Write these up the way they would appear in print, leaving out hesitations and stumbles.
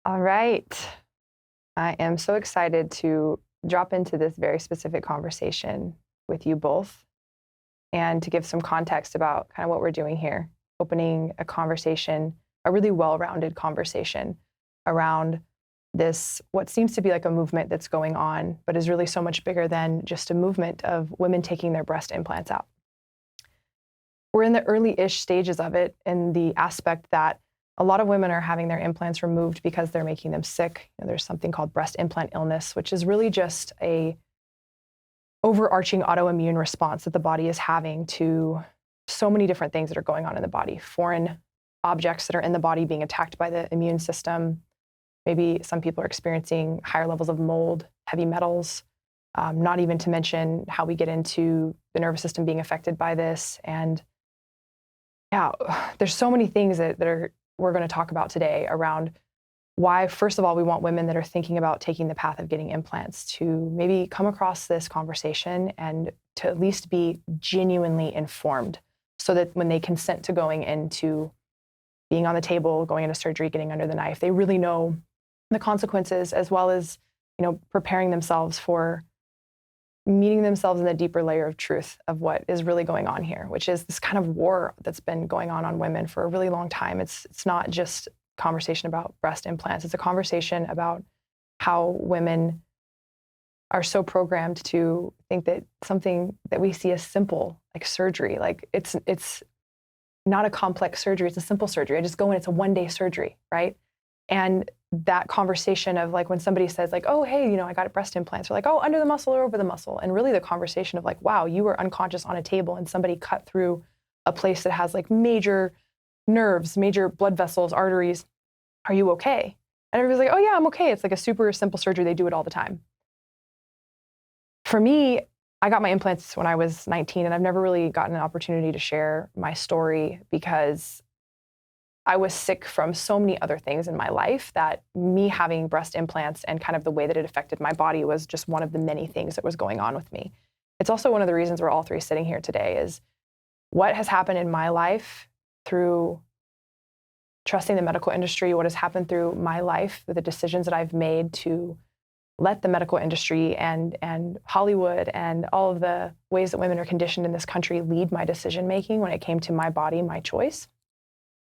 All right. I am so excited to drop into this very specific conversation with you both and to give some context about kind of what we're doing here, opening a conversation, a really well-rounded conversation around this, what seems to be like a movement that's going on, but is really so much bigger than just a movement of women taking their breast implants out. We're in the early-ish stages of it in the aspect that a lot of women are having their implants removed because they're making them sick. There's something called breast implant illness, which is really just a overarching autoimmune response that the body is having to so many different things that are going on in the body. Foreign objects that are in the body being attacked by the immune system. Maybe some people are experiencing higher levels of mold, heavy metals, not even to mention how we get into the nervous system being affected by this. And yeah, there's so many things that we're going to talk about today around why, first of all, we want women that are thinking about taking the path of getting implants to maybe come across this conversation and to at least be genuinely informed so that when they consent to going into being on the table, going into surgery, getting under the knife, they really know the consequences, as well as, preparing themselves for meeting themselves in the deeper layer of truth of what is really going on here, which is this kind of war that's been going on women for a really long time. It's not just a conversation about breast implants. It's a conversation about how women are so programmed to think that something that we see as simple, like surgery, like it's not a complex surgery, it's a simple surgery. I just go in, it's a one-day surgery, right? And that conversation of like when somebody says like, oh, hey, I got breast implants, or like, oh, under the muscle or over the muscle. And really the conversation of like, wow, you were unconscious on a table and somebody cut through a place that has like major nerves, major blood vessels, arteries. Are you okay? And everybody's like, oh yeah, I'm okay. It's like a super simple surgery. They do it all the time. For me, I got my implants when I was 19, and I've never really gotten an opportunity to share my story because I was sick from so many other things in my life that me having breast implants and kind of the way that it affected my body was just one of the many things that was going on with me. It's also one of the reasons we're all three sitting here today is what has happened in my life through trusting the medical industry, what has happened through my life, the decisions that I've made to let the medical industry and Hollywood and all of the ways that women are conditioned in this country lead my decision-making when it came to my body, my choice.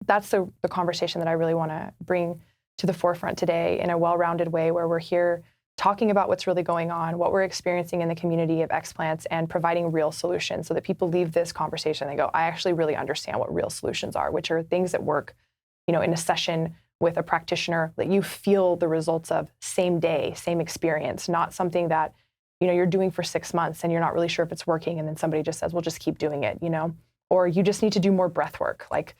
That's the conversation that I really want to bring to the forefront today in a well-rounded way, where we're here talking about what's really going on, what we're experiencing in the community of explants, and providing real solutions so that people leave this conversation and they go, I actually really understand what real solutions are, which are things that work, in a session with a practitioner that you feel the results of same day, same experience, not something that, you're doing for 6 months and you're not really sure if it's working. And then somebody just says, well, just keep doing it, or you just need to do more breath work. Like,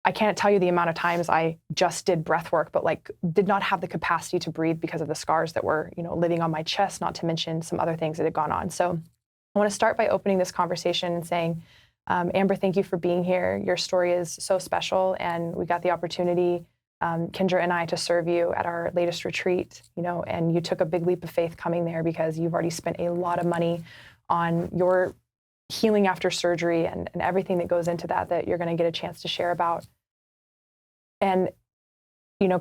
I can't tell you the amount of times I just did breath work, but like did not have the capacity to breathe because of the scars that were, living on my chest, not to mention some other things that had gone on. So I want to start by opening this conversation and saying, Amber, thank you for being here. Your story is so special. And we got the opportunity, Kendra and I, to serve you at our latest retreat, and you took a big leap of faith coming there because you've already spent a lot of money on your healing after surgery and everything that goes into that you're going to get a chance to share about. And,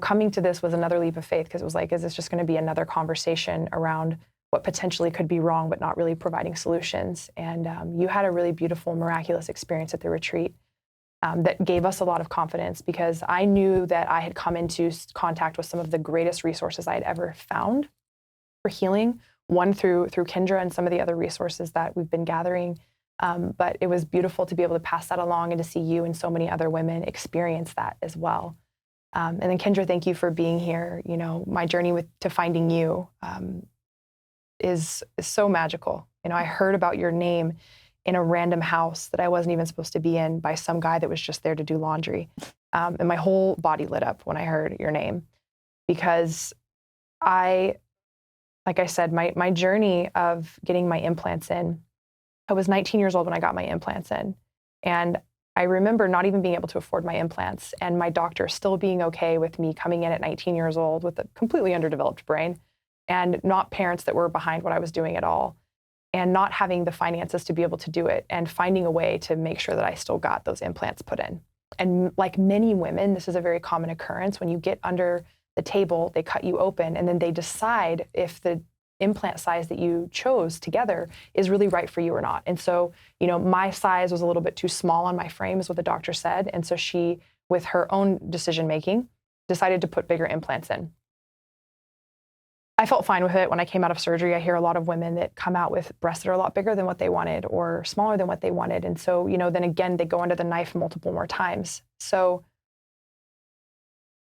coming to this was another leap of faith because it was like, is this just going to be another conversation around what potentially could be wrong, but not really providing solutions? And you had a really beautiful, miraculous experience at the retreat that gave us a lot of confidence because I knew that I had come into contact with some of the greatest resources I had ever found for healing, one through Kendra and some of the other resources that we've been gathering. But it was beautiful to be able to pass that along and to see you and so many other women experience that as well. And then Kendra, thank you for being here. My journey to finding you is so magical. I heard about your name in a random house that I wasn't even supposed to be in by some guy that was just there to do laundry. And my whole body lit up when I heard your name because like I said, my journey of getting my implants in, I was 19 years old when I got my implants in. And I remember not even being able to afford my implants and my doctor still being okay with me coming in at 19 years old with a completely underdeveloped brain and not parents that were behind what I was doing at all and not having the finances to be able to do it and finding a way to make sure that I still got those implants put in. And like many women, this is a very common occurrence when you get under the table, they cut you open, and then they decide if the implant size that you chose together is really right for you or not. And so, my size was a little bit too small on my frame, is what the doctor said. And so she, with her own decision making, decided to put bigger implants in. I felt fine with it when I came out of surgery. I hear a lot of women that come out with breasts that are a lot bigger than what they wanted or smaller than what they wanted. And so, then again, they go under the knife multiple more times. So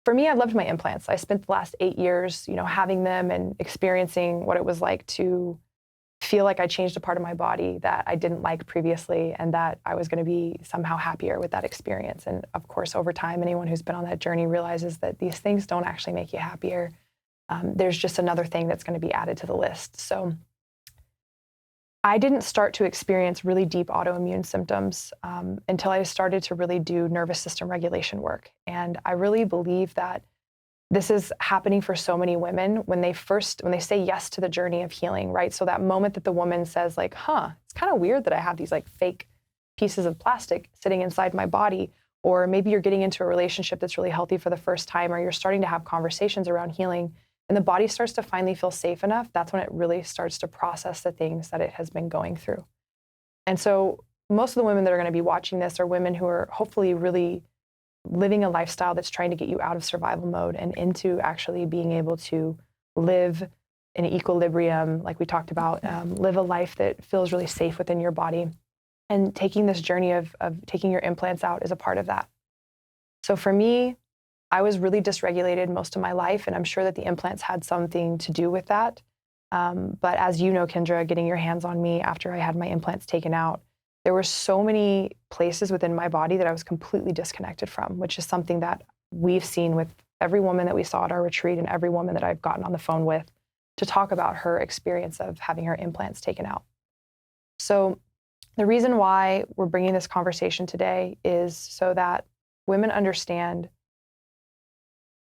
for me, I loved my implants. I spent the last 8 years, having them and experiencing what it was like to feel like I changed a part of my body that I didn't like previously, and that I was going to be somehow happier with that experience. And of course, over time, anyone who's been on that journey realizes that these things don't actually make you happier. There's just another thing that's going to be added to the list. So I didn't start to experience really deep autoimmune symptoms until I started to really do nervous system regulation work. And I really believe that this is happening for so many women when they say yes to the journey of healing, right? So that moment that the woman says like, it's kind of weird that I have these like fake pieces of plastic sitting inside my body. Or maybe you're getting into a relationship that's really healthy for the first time, or you're starting to have conversations around healing, and the body starts to finally feel safe enough. That's when it really starts to process the things that it has been going through. And so most of the women that are going to be watching this are women who are hopefully really living a lifestyle that's trying to get you out of survival mode and into actually being able to live in equilibrium, like we talked about, live a life that feels really safe within your body. And taking this journey of taking your implants out is a part of that. So for me, I was really dysregulated most of my life, and I'm sure that the implants had something to do with that. But as you know, Kendra, getting your hands on me after I had my implants taken out, there were so many places within my body that I was completely disconnected from, which is something that we've seen with every woman that we saw at our retreat and every woman that I've gotten on the phone with to talk about her experience of having her implants taken out. So the reason why we're bringing this conversation today is so that women understand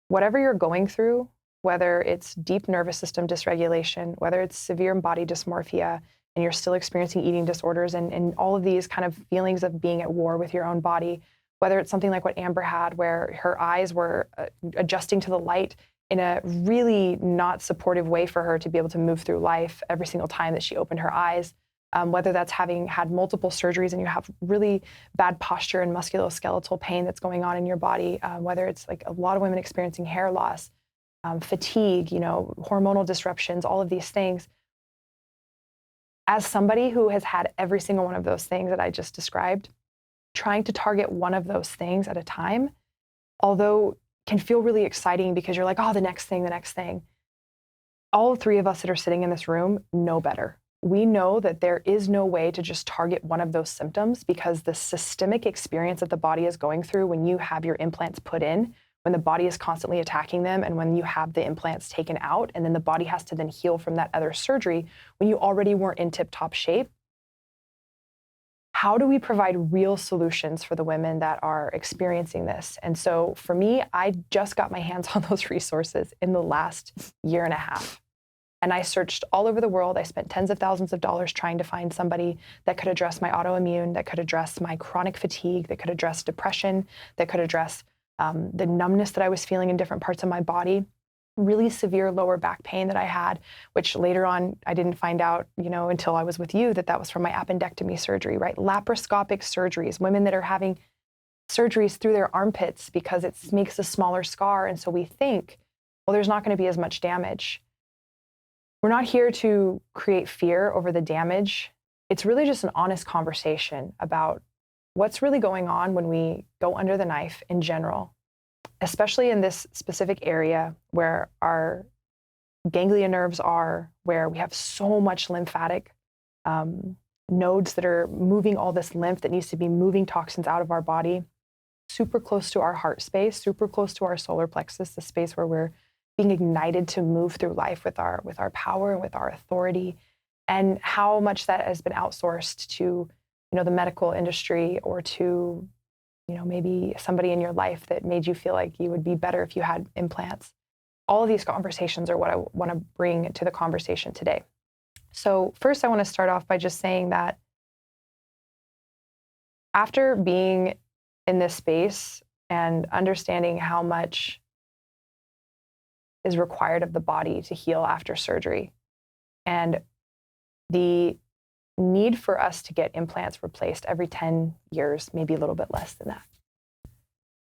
whatever you're going through, whether it's deep nervous system dysregulation, whether it's severe body dysmorphia, and you're still experiencing eating disorders and all of these kind of feelings of being at war with your own body, whether it's something like what Amber had, where her eyes were adjusting to the light in a really not supportive way for her to be able to move through life every single time that she opened her eyes, whether that's having had multiple surgeries and you have really bad posture and musculoskeletal pain that's going on in your body, whether it's like a lot of women experiencing hair loss, fatigue, hormonal disruptions, all of these things. As somebody who has had every single one of those things that I just described, trying to target one of those things at a time, although can feel really exciting because you're like, the next thing. All three of us that are sitting in this room know better. We know that there is no way to just target one of those symptoms, because the systemic experience that the body is going through when you have your implants put in, when the body is constantly attacking them, and when you have the implants taken out, and then the body has to then heal from that other surgery when you already weren't in tip-top shape. How do we provide real solutions for the women that are experiencing this? And so for me, I just got my hands on those resources in the last year and a half. And I searched all over the world. I spent tens of thousands of dollars trying to find somebody that could address my autoimmune, that could address my chronic fatigue, that could address depression, that could address the numbness that I was feeling in different parts of my body, really severe lower back pain that I had, which later on I didn't find out, until I was with you, that was from my appendectomy surgery, right? Laparoscopic surgeries, women that are having surgeries through their armpits because it makes a smaller scar. And so we think, well, there's not going to be as much damage. We're not here to create fear over the damage. It's really just an honest conversation about what's really going on when we go under the knife in general, especially in this specific area where our ganglia nerves are, where we have so much lymphatic nodes that are moving all this lymph that needs to be moving toxins out of our body, super close to our heart space, super close to our solar plexus, the space where we're being ignited to move through life with our power and with our authority, and how much that has been outsourced to, the medical industry, or to, maybe somebody in your life that made you feel like you would be better if you had implants. All of these conversations are what I want to bring to the conversation today. So first, I want to start off by just saying that after being in this space and understanding how much is required of the body to heal after surgery. And the need for us to get implants replaced every 10 years, maybe a little bit less than that.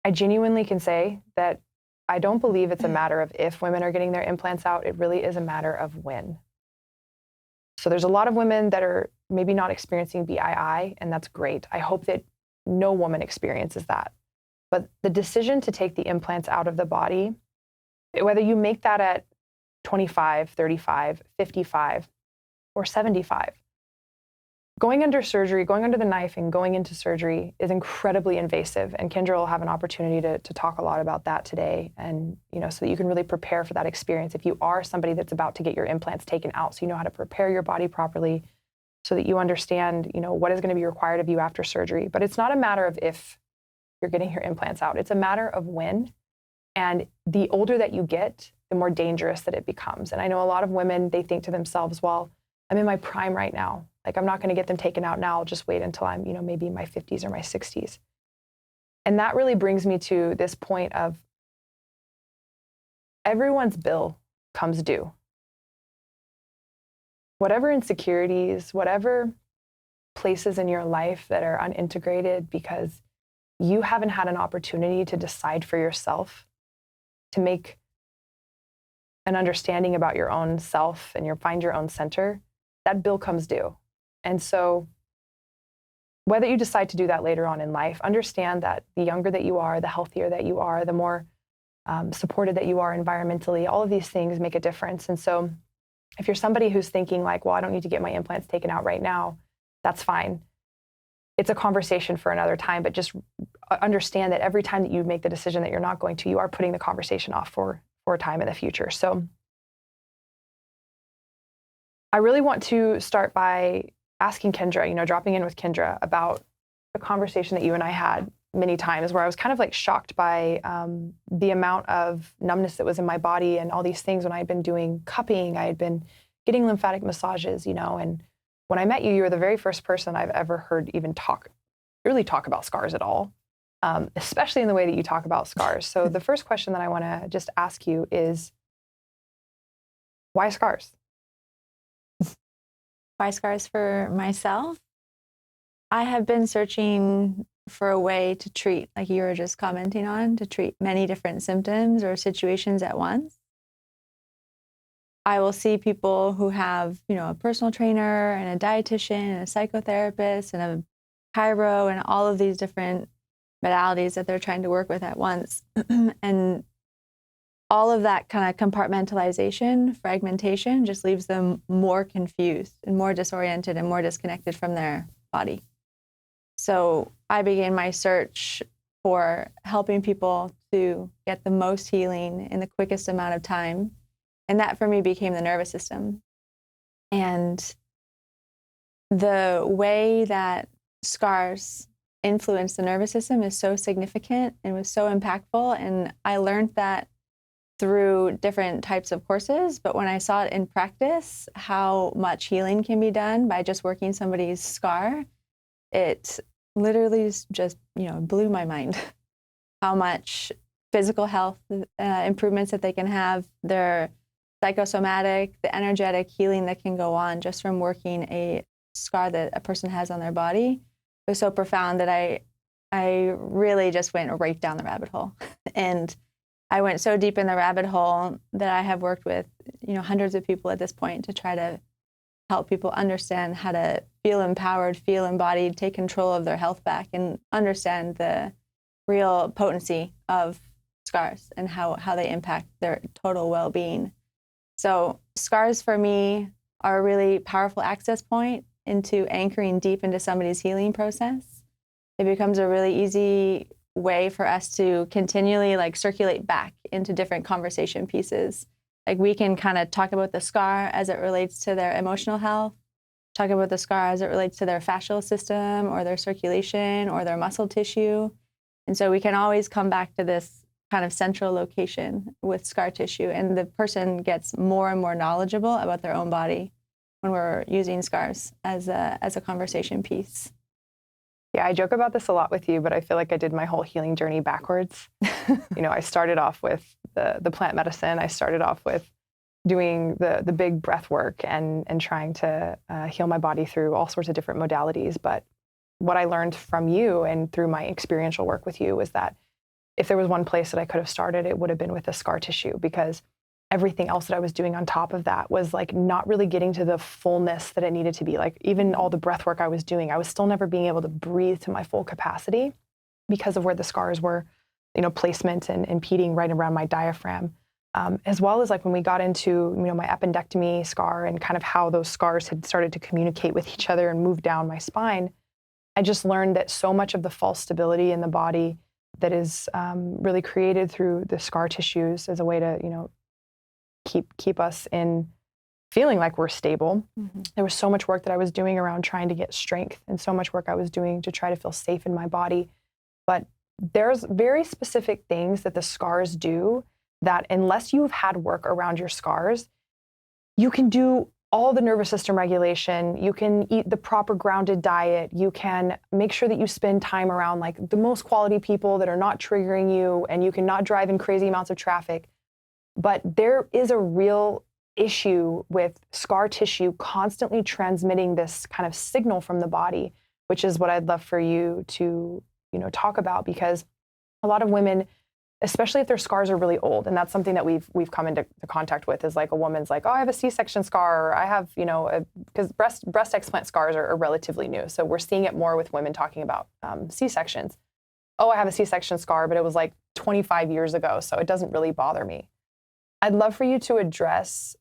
I genuinely can say that I don't believe it's a matter of if women are getting their implants out. It really is a matter of when. So there's a lot of women that are maybe not experiencing BII, and that's great. I hope that no woman experiences that. But the decision to take the implants out of the body, whether you make that at 25, 35, 55, or 75, going under surgery, going under the knife and going into surgery is incredibly invasive. And Kendra will have an opportunity to talk a lot about that today. And, so that you can really prepare for that experience if you are somebody that's about to get your implants taken out, so you know how to prepare your body properly, so that you understand, what is going to be required of you after surgery. But it's not a matter of if you're getting your implants out. It's a matter of when. And the older that you get, the more dangerous that it becomes. And I know a lot of women, they think to themselves, well, I'm in my prime right now. Like, I'm not going to get them taken out now. I'll just wait until I'm, maybe in my 50s or my 60s. And that really brings me to this point of everyone's bill comes due. Whatever insecurities, whatever places in your life that are unintegrated because you haven't had an opportunity to decide for yourself, to make an understanding about your own self and find your own center, that bill comes due. And so whether you decide to do that later on in life, understand that the younger that you are, the healthier that you are, the more supported that you are environmentally, all of these things make a difference. And so if you're somebody who's thinking like, well, I don't need to get my implants taken out right now, that's fine. It's a conversation for another time, but just understand that every time that you make the decision that you're not going to, you are putting the conversation off for a time in the future. So I really want to start by asking Kendra, dropping in with Kendra about a conversation that you and I had many times where I was kind of like shocked by the amount of numbness that was in my body and all these things when I had been doing cupping, I had been getting lymphatic massages, and when I met you, you were the very first person I've ever heard even really talk about scars at all, especially in the way that you talk about scars. So the first question that I want to just ask you is, why scars? Why scars for myself? I have been searching for a way to treat, like you were just commenting on, to treat many different symptoms or situations at once. I will see people who have, a personal trainer and a dietitian and a psychotherapist and a chiro and all of these different modalities that they're trying to work with at once. And all of that kind of compartmentalization, fragmentation, just leaves them more confused and more disoriented and more disconnected from their body. So I began my search for helping people to get the most healing in the quickest amount of time. And that for me became the nervous system. And the way that scars influence the nervous system is so significant and was so impactful. And I learned that through different types of courses, but when I saw it in practice, how much healing can be done by just working somebody's scar, it literally just, blew my mind. How much physical health improvements that they can have, their psychosomatic, the energetic healing that can go on just from working a scar that a person has on their body was so profound that I really just went right down the rabbit hole. And I went so deep in the rabbit hole that I have worked with, hundreds of people at this point to try to help people understand how to feel empowered, feel embodied, take control of their health back, and understand the real potency of scars and how they impact their total well-being. So scars for me are a really powerful access point into anchoring deep into somebody's healing process. It becomes a really easy way for us to continually circulate back into different conversation pieces. Like we can kind of talk about the scar as it relates to their emotional health, talk about the scar as it relates to their fascial system or their circulation or their muscle tissue. And so we can always come back to this kind of central location with scar tissue, and the person gets more and more knowledgeable about their own body when we're using scars as a conversation piece. Yeah, I joke about this a lot with you, but I feel like I did my whole healing journey backwards. I started off with the plant medicine. I started off with doing the big breath work and trying to heal my body through all sorts of different modalities. But what I learned from you and through my experiential work with you was that if there was one place that I could have started, it would have been with the scar tissue, because everything else that I was doing on top of that was like not really getting to the fullness that it needed to be. Like even all the breath work I was doing, I was still never being able to breathe to my full capacity because of where the scars were, placement and impeding right around my diaphragm. As well as like when we got into, my appendectomy scar and kind of how those scars had started to communicate with each other and move down my spine, I just learned that so much of the false stability in the body that is really created through the scar tissues as a way to, keep us in feeling like we're stable. Mm-hmm. There was so much work that I was doing around trying to get strength and so much work I was doing to try to feel safe in my body. But there's very specific things that the scars do that unless you've had work around your scars, you can do all the nervous system regulation, you can eat the proper grounded diet, you can make sure that you spend time around like the most quality people that are not triggering you, and you can not drive in crazy amounts of traffic. But there is a real issue with scar tissue constantly transmitting this kind of signal from the body, which is what I'd love for you to, talk about, because a lot of women, especially if their scars are really old, and that's something that we've come into contact with, is like a woman's like, oh, I have a C-section scar, or I have, because breast explant scars are relatively new. So we're seeing it more with women talking about C-sections. Oh, I have a C-section scar, but it was like 25 years ago, so it doesn't really bother me. I'd love for you to address,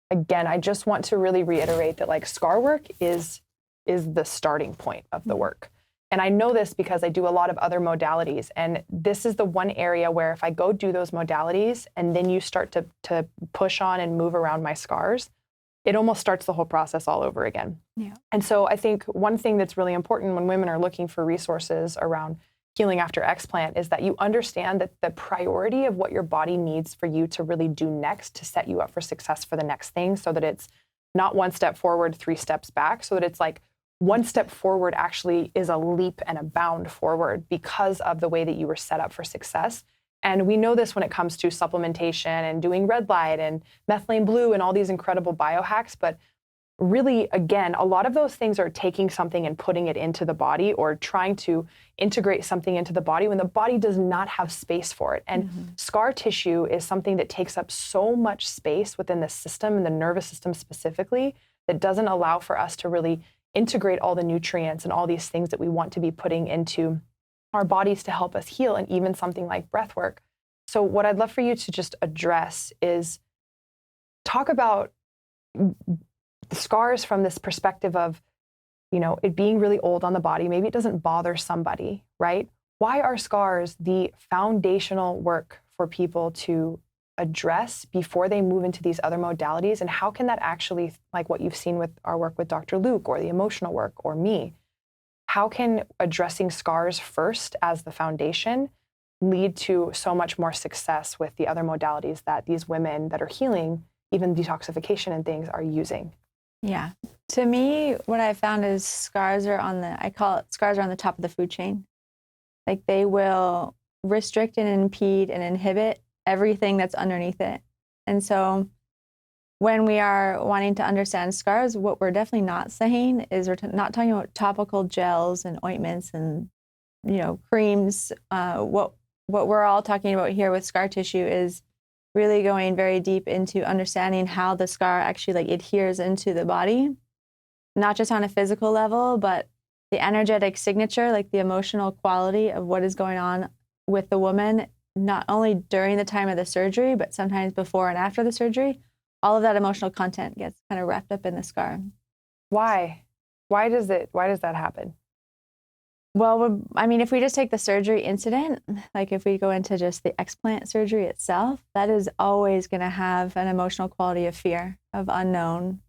again, I just want to really reiterate that like scar work is the starting point of the work. And I know this because I do a lot of other modalities. And this is the one area where if I go do those modalities and then you start to push on and move around my scars, it almost starts the whole process all over again. Yeah. And so I think one thing that's really important when women are looking for resources around healing after explant is that you understand that the priority of what your body needs for you to really do next to set you up for success for the next thing, so that it's not one step forward, 3 steps back, so that it's like one step forward actually is a leap and a bound forward because of the way that you were set up for success. And we know this when it comes to supplementation and doing red light and methylene blue and all these incredible biohacks, but really, again, a lot of those things are taking something and putting it into the body or trying to integrate something into the body when the body does not have space for it. And scar tissue is something that takes up so much space within the system and the nervous system specifically that doesn't allow for us to really integrate all the nutrients and all these things that we want to be putting into our bodies to help us heal, and even something like breath work. So what I'd love for you to just address is talk about the scars from this perspective of, it being really old on the body. Maybe it doesn't bother somebody, right? Why are scars the foundational work for people to address before they move into these other modalities? And how can that actually, like what you've seen with our work with Dr. Luke or the emotional work or me, how can addressing scars first as the foundation lead to so much more success with the other modalities that these women that are healing, even detoxification and things, are using? Yeah. To me, what I found is scars are I call it scars are on the top of the food chain. Like they will restrict and impede and inhibit everything that's underneath it. And so when we are wanting to understand scars, what we're definitely not saying is we're not talking about topical gels and ointments and, creams. What we're all talking about here with scar tissue is really going very deep into understanding how the scar actually adheres into the body, not just on a physical level, but the energetic signature, like the emotional quality of what is going on with the woman, not only during the time of the surgery, but sometimes before and after the surgery. All of that emotional content gets kind of wrapped up in the scar. Why? Why does that happen? Well, if we just take the surgery incident, like if we go into just the explant surgery itself, that is always going to have an emotional quality of fear, of unknown.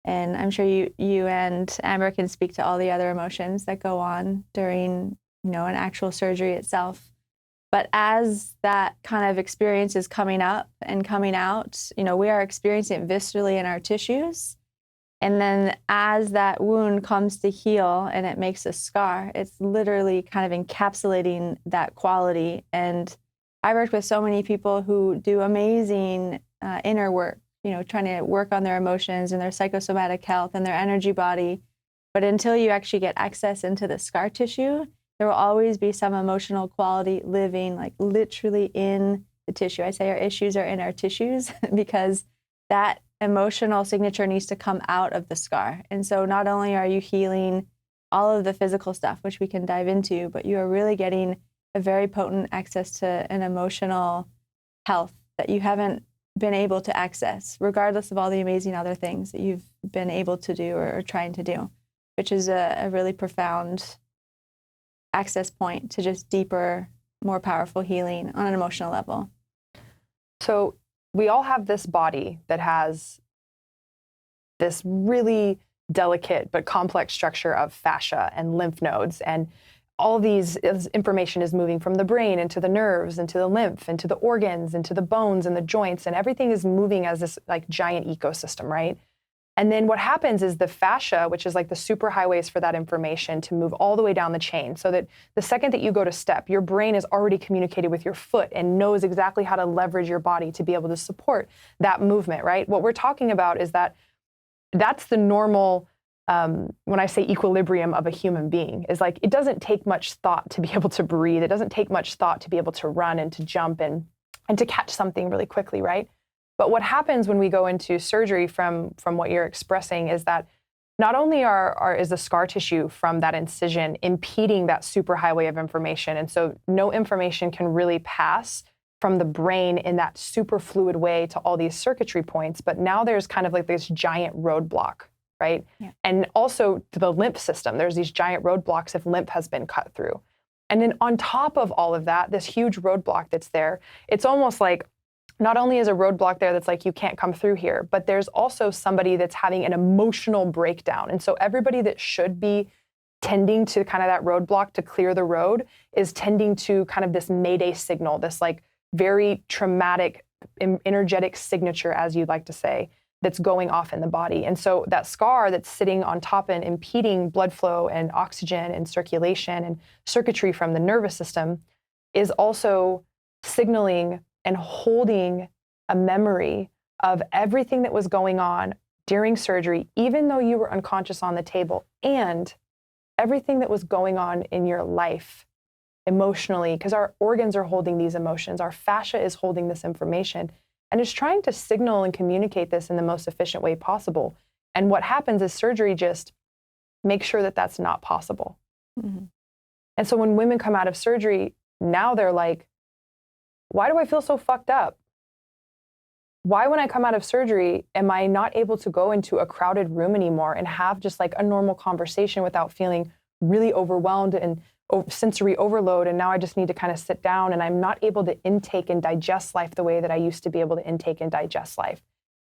And I'm sure you and Amber can speak to all the other emotions that go on during, an actual surgery itself. But as that kind of experience is coming up and coming out, we are experiencing it viscerally in our tissues. And then as that wound comes to heal and it makes a scar, it's literally kind of encapsulating that quality and I worked with so many people who do amazing inner work, trying to work on their emotions and their psychosomatic health and their energy body. But until you actually get access into the scar tissue, there will always be some emotional quality living like literally in the tissue. I say our issues are in our tissues because that emotional signature needs to come out of the scar. And so not only are you healing all of the physical stuff, which we can dive into, but you are really getting a very potent access to an emotional health that you haven't been able to access, regardless of all the amazing other things that you've been able to do or trying to do, which is a really profound access point to just deeper, more powerful healing on an emotional level. So we all have this body that has this really delicate but complex structure of fascia and lymph nodes, and all these information is moving from the brain into the nerves, into the lymph, into the organs, into the bones and the joints, and everything is moving as this like giant ecosystem, right? And then what happens is the fascia, which is like the superhighways for that information to move all the way down the chain, so that the second that you go to step, your brain is already communicated with your foot and knows exactly how to leverage your body to be able to support that movement, right? What we're talking about is that that's the normal, when I say equilibrium of a human being, is like it doesn't take much thought to be able to breathe. It doesn't take much thought to be able to run and to jump and to catch something really quickly, right? But what happens when we go into surgery from what you're expressing is that not only is the scar tissue from that incision impeding that superhighway of information, and so no information can really pass from the brain in that super fluid way to all these circuitry points, but now there's kind of like this giant roadblock, right? Yeah. And also to the lymph system, there's these giant roadblocks if lymph has been cut through. And then on top of all of that, this huge roadblock that's there, it's almost like not only is a roadblock there that's like, you can't come through here, but there's also somebody that's having an emotional breakdown. And so everybody that should be tending to kind of that roadblock to clear the road is tending to kind of this mayday signal, this like very traumatic, energetic signature, as you'd like to say, that's going off in the body. And so that scar that's sitting on top and impeding blood flow and oxygen and circulation and circuitry from the nervous system is also signaling and holding a memory of everything that was going on during surgery, even though you were unconscious on the table, and everything that was going on in your life emotionally, because our organs are holding these emotions, our fascia is holding this information, and is trying to signal and communicate this in the most efficient way possible. And what happens is surgery just makes sure that that's not possible. Mm-hmm. And so when women come out of surgery, now they're like, why do I feel so fucked up? Why, when I come out of surgery, am I not able to go into a crowded room anymore and have just like a normal conversation without feeling really overwhelmed and sensory overload? And now I just need to kind of sit down, and I'm not able to intake and digest life the way that I used to be able to intake and digest life.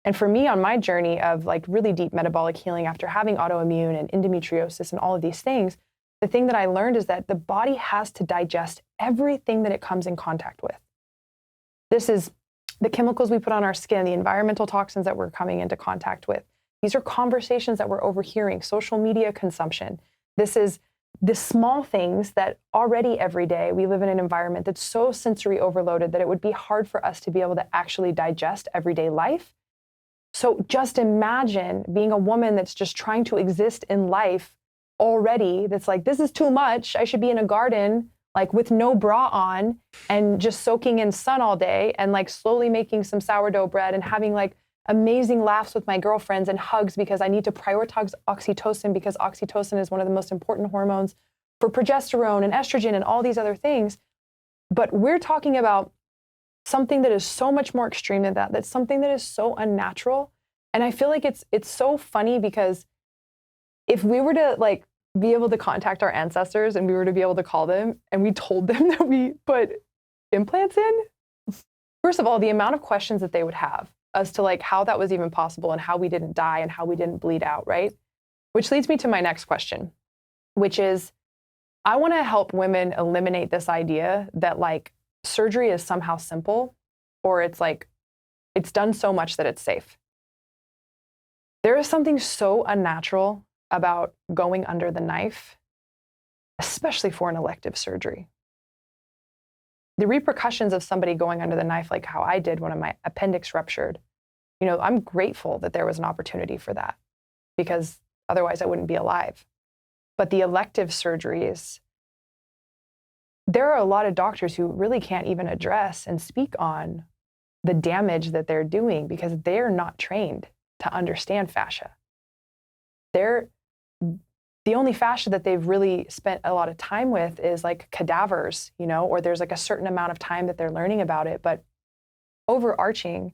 And for me, on my journey of like really deep metabolic healing after having autoimmune and endometriosis and all of these things, the thing that I learned is that the body has to digest everything that it comes in contact with. This is the chemicals we put on our skin, the environmental toxins that we're coming into contact with. These are conversations that we're overhearing, social media consumption. This is the small things that already every day we live in an environment that's so sensory overloaded that it would be hard for us to be able to actually digest everyday life. So just imagine being a woman that's just trying to exist in life already, that's like, this is too much. I should be in a garden like with no bra on and just soaking in sun all day and like slowly making some sourdough bread and having like amazing laughs with my girlfriends and hugs because I need to prioritize oxytocin because oxytocin is one of the most important hormones for progesterone and estrogen and all these other things. But we're talking about something that is so much more extreme than that. That's something that is so unnatural. And I feel like it's so funny because if we were to like be able to contact our ancestors and we were to be able to call them and we told them that we put implants in, first of all, the amount of questions that they would have as to like how that was even possible and how we didn't die and how we didn't bleed out, right? Which leads me to my next question, which is, I want to help women eliminate this idea that like surgery is somehow simple or it's like, it's done so much that it's safe. There is something so unnatural about going under the knife, especially for an elective surgery. the repercussions of somebody going under the knife, like how I did when my appendix ruptured, you know, I'm grateful that there was an opportunity for that, because otherwise I wouldn't be alive. But the elective surgeries, there are a lot of doctors who really can't even address and speak on the damage that they're doing because they're not trained to understand fascia. The only fascia that they've really spent a lot of time with is like cadavers, you know, or there's like a certain amount of time that they're learning about it. But overarching,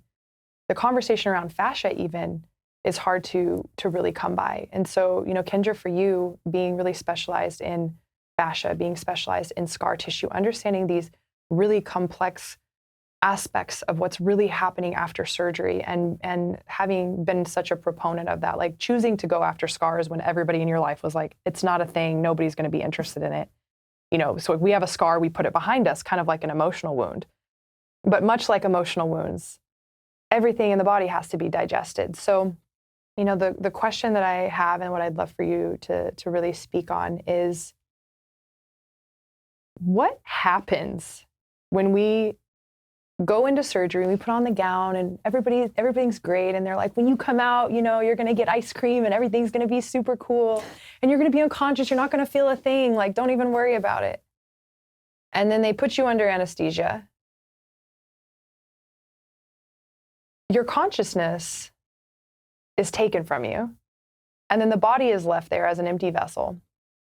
the conversation around fascia even is hard to really come by. And so, you know, Kendra, for you being really specialized in fascia, being specialized in scar tissue, understanding these really complex aspects of what's really happening after surgery, and having been such a proponent of that, like choosing to go after scars when everybody in your life was like, it's not a thing, nobody's going to be interested in it. You know, so if we have a scar, we put it behind us, kind of like an emotional wound. But much like emotional wounds, everything in the body has to be digested. So, you know, the question that I have and what I'd love for you to really speak on is, what happens when we go into surgery, we put on the gown and everything's great. And they're like, when you come out, you know, you're going to get ice cream and everything's going to be super cool and you're going to be unconscious. You're not going to feel a thing. Like, don't even worry about it. And then they put you under anesthesia. Your consciousness is taken from you. And then the body is left there as an empty vessel,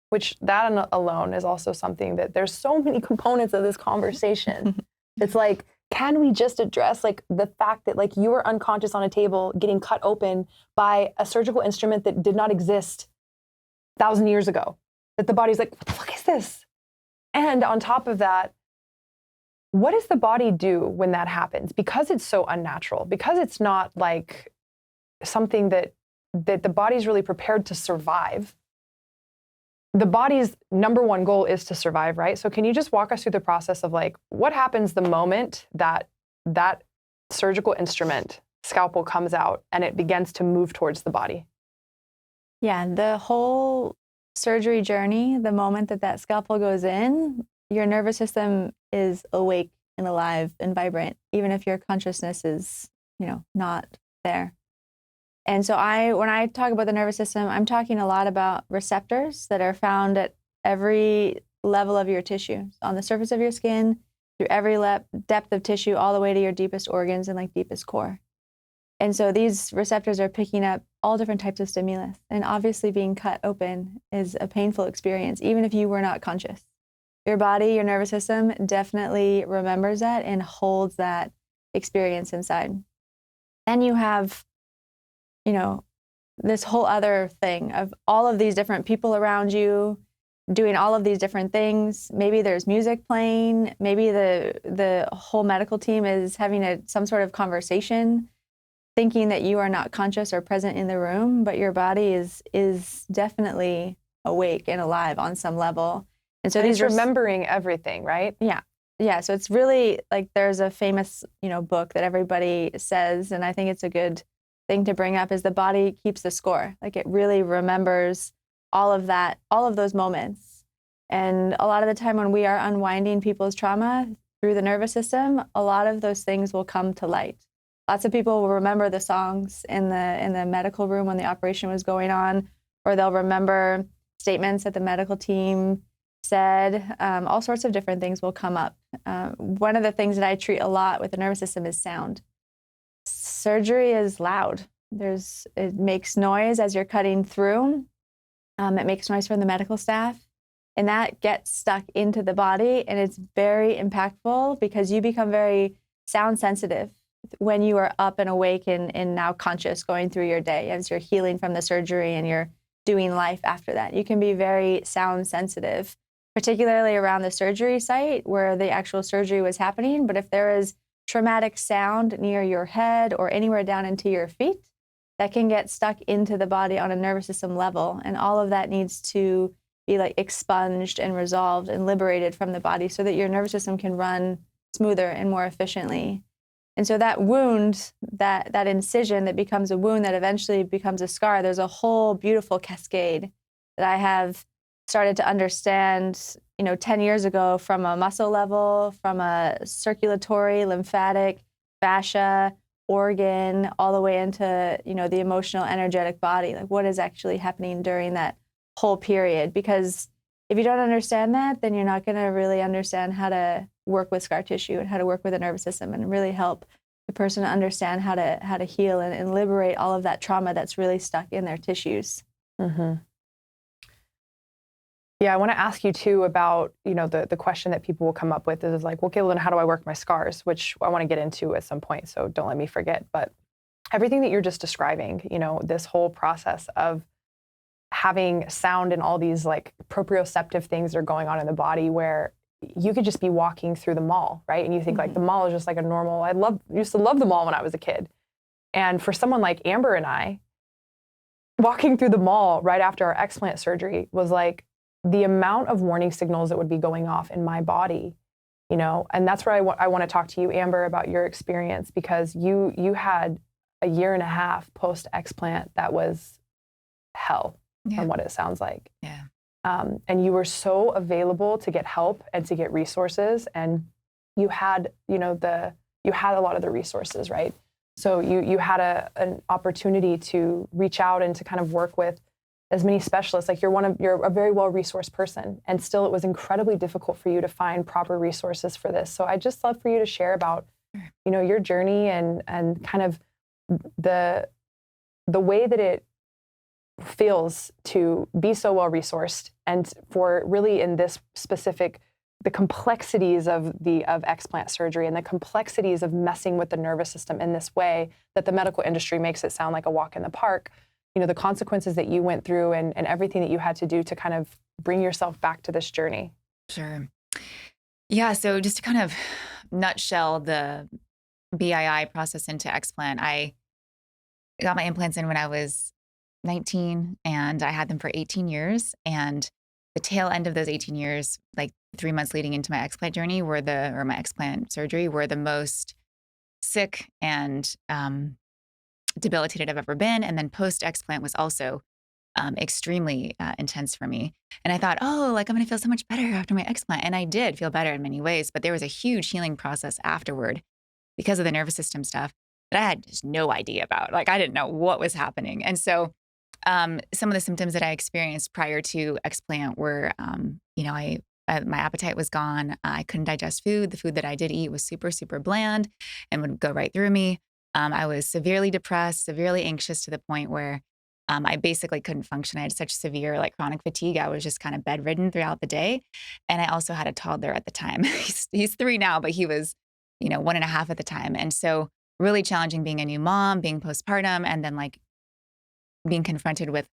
which that alone is also something that there's so many components of this conversation. It's like, can we just address like the fact that like you were unconscious on a table getting cut open by a surgical instrument that did not exist 1,000 years ago, that the body's like, what the fuck is this? And on top of that, what does the body do when that happens? Because it's so unnatural, because it's not like something that the body's really prepared to survive. The body's number one goal is to survive, right? So can you just walk us through the process of like, what happens the moment that that surgical instrument, scalpel, comes out and it begins to move towards the body? Yeah, the whole surgery journey, the moment that that scalpel goes in, your nervous system is awake and alive and vibrant, even if your consciousness is, you know, not there. And so when I talk about the nervous system, I'm talking a lot about receptors that are found at every level of your tissue, on the surface of your skin, through every depth of tissue, all the way to your deepest organs and like deepest core. And so these receptors are picking up all different types of stimulus. And obviously being cut open is a painful experience, even if you were not conscious. Your body, your nervous system definitely remembers that and holds that experience inside. Then you have, you know, this whole other thing of all of these different people around you doing all of these different things. Maybe there's music playing. Maybe the whole medical team is having some sort of conversation, thinking that you are not conscious or present in the room, but your body is definitely awake and alive on some level. And so these remembering everything, right? Yeah. Yeah. So it's really like there's a famous, you know, book that everybody says, and I think it's a good thing to bring up, is the body keeps the score. Like it really remembers all of that, all of those moments. And a lot of the time when we are unwinding people's trauma through the nervous system, a lot of those things will come to light. Lots of people will remember the songs in the medical room when the operation was going on, or they'll remember statements that the medical team said. All sorts of different things will come up. One of the things that I treat a lot with the nervous system is sound. Surgery is loud. It makes noise as you're cutting through. It makes noise from the medical staff, and that gets stuck into the body, and it's very impactful because you become very sound sensitive when you are up and awake and now conscious going through your day as you're healing from the surgery and you're doing life after that. You can be very sound sensitive, particularly around the surgery site where the actual surgery was happening. But if there is traumatic sound near your head or anywhere down into your feet, that can get stuck into the body on a nervous system level. And all of that needs to be like expunged and resolved and liberated from the body so that your nervous system can run smoother and more efficiently. And so that wound, that incision that becomes a wound that eventually becomes a scar, there's a whole beautiful cascade that I have started to understand, 10 years ago from a muscle level, from a circulatory, lymphatic, fascia, organ, all the way into, the emotional, energetic body. Like what is actually happening during that whole period? Because if you don't understand that, then you're not going to really understand how to work with scar tissue and how to work with the nervous system and really help the person understand how to heal and liberate all of that trauma that's really stuck in their tissues. Mm-hmm. Yeah, I want to ask you too about, the question that people will come up with is like, okay, well, then how do I work my scars? Which I want to get into at some point, so don't let me forget. But everything that you're just describing, this whole process of having sound and all these like proprioceptive things that are going on in the body where you could just be walking through the mall, right? And you think like the mall is just like a normal, used to love the mall when I was a kid. And for someone like Amber and I, walking through the mall right after our explant surgery was like the amount of warning signals that would be going off in my body, and that's where I want to talk to you, Amber, about your experience, because you had a year and a half post explant that was hell from what it sounds like. Yeah. And you were so available to get help and to get resources, and you had, you had a lot of the resources, right? So you had an opportunity to reach out and to kind of work with as many specialists. Like you're a very well-resourced person, and still it was incredibly difficult for you to find proper resources for this. So I'd just love for you to share about, your journey and kind of the way that it feels to be so well-resourced, and for really in this specific, the complexities of explant surgery and the complexities of messing with the nervous system in this way that the medical industry makes it sound like a walk in the park. The consequences that you went through and everything that you had to do to kind of bring yourself back to this journey. Sure. Yeah. So just to kind of nutshell the BII process into explant, I got my implants in when I was 19, and I had them for 18 years. And the tail end of those 18 years, like 3 months leading into my explant journey, my explant surgery, were the most sick and debilitated I've ever been. And then post-explant was also extremely intense for me. And I thought, I'm going to feel so much better after my explant. And I did feel better in many ways, but there was a huge healing process afterward because of the nervous system stuff that I had just no idea about. Like I didn't know what was happening. And so some of the symptoms that I experienced prior to explant were, my appetite was gone. I couldn't digest food. The food that I did eat was super, super bland and would go right through me. I was severely depressed, severely anxious, to the point where I basically couldn't function. I had such severe chronic fatigue. I was just kind of bedridden throughout the day. And I also had a toddler at the time. He's 3 now, but he was, 1.5 at the time. And so really challenging being a new mom, being postpartum, and then being confronted with,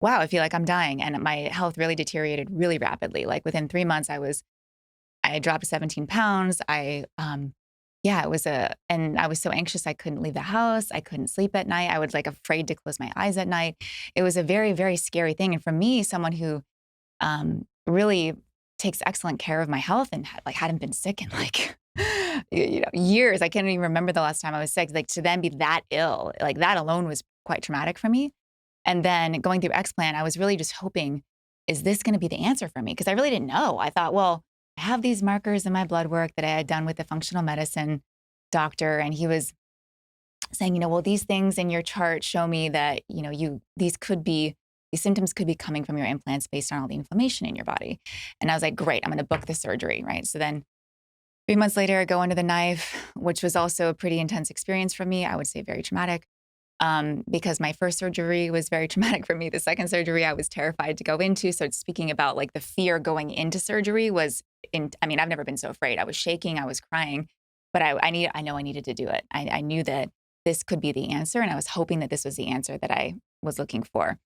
wow, I feel like I'm dying. And my health really deteriorated really rapidly. Like within 3 months, I dropped 17 pounds. And I was so anxious. I couldn't leave the house. I couldn't sleep at night. I was afraid to close my eyes at night. It was a very, very scary thing. And for me, someone who really takes excellent care of my health and hadn't been sick in years. I can't even remember the last time I was sick. To then be that ill, that alone was quite traumatic for me. And then going through explant, I was really just hoping, is this going to be the answer for me? Because I really didn't know. I thought, well, I have these markers in my blood work that I had done with the functional medicine doctor. And he was saying, well, these things in your chart show me that, these symptoms could be coming from your implants based on all the inflammation in your body. And I was like, great, I'm going to book the surgery, right? So then 3 months later, I go under the knife, which was also a pretty intense experience for me. I would say very traumatic. Because my first surgery was very traumatic for me. The second surgery I was terrified to go into. So speaking about the fear going into surgery I've never been so afraid. I was shaking, I was crying, but I know I needed to do it. I knew that this could be the answer, and I was hoping that this was the answer that I was looking for.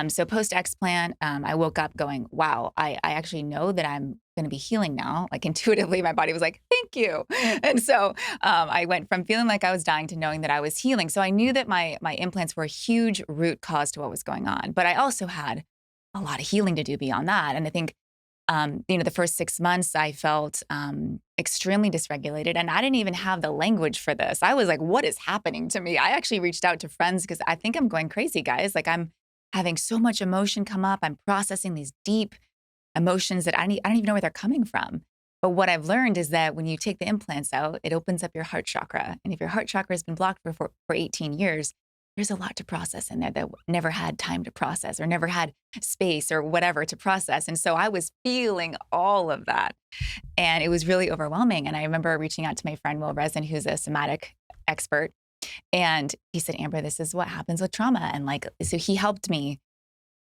So post-explant, I woke up going, wow, I actually know that I'm going to be healing now. Intuitively, my body was like, thank you. And so I went from feeling like I was dying to knowing that I was healing. So I knew that my implants were a huge root cause to what was going on. But I also had a lot of healing to do beyond that. And I think, the first 6 months I felt extremely dysregulated, and I didn't even have the language for this. I was like, what is happening to me? I actually reached out to friends because I think I'm going crazy, guys. I'm having so much emotion come up. I'm processing these deep emotions that I don't even know where they're coming from. But what I've learned is that when you take the implants out, it opens up your heart chakra. And if your heart chakra has been blocked for 18 years, there's a lot to process in there that never had time to process or never had space or whatever to process. And so I was feeling all of that. And it was really overwhelming. And I remember reaching out to my friend, Will Resin, who's a somatic expert. And he said, Amber, this is what happens with trauma. And like, so he helped me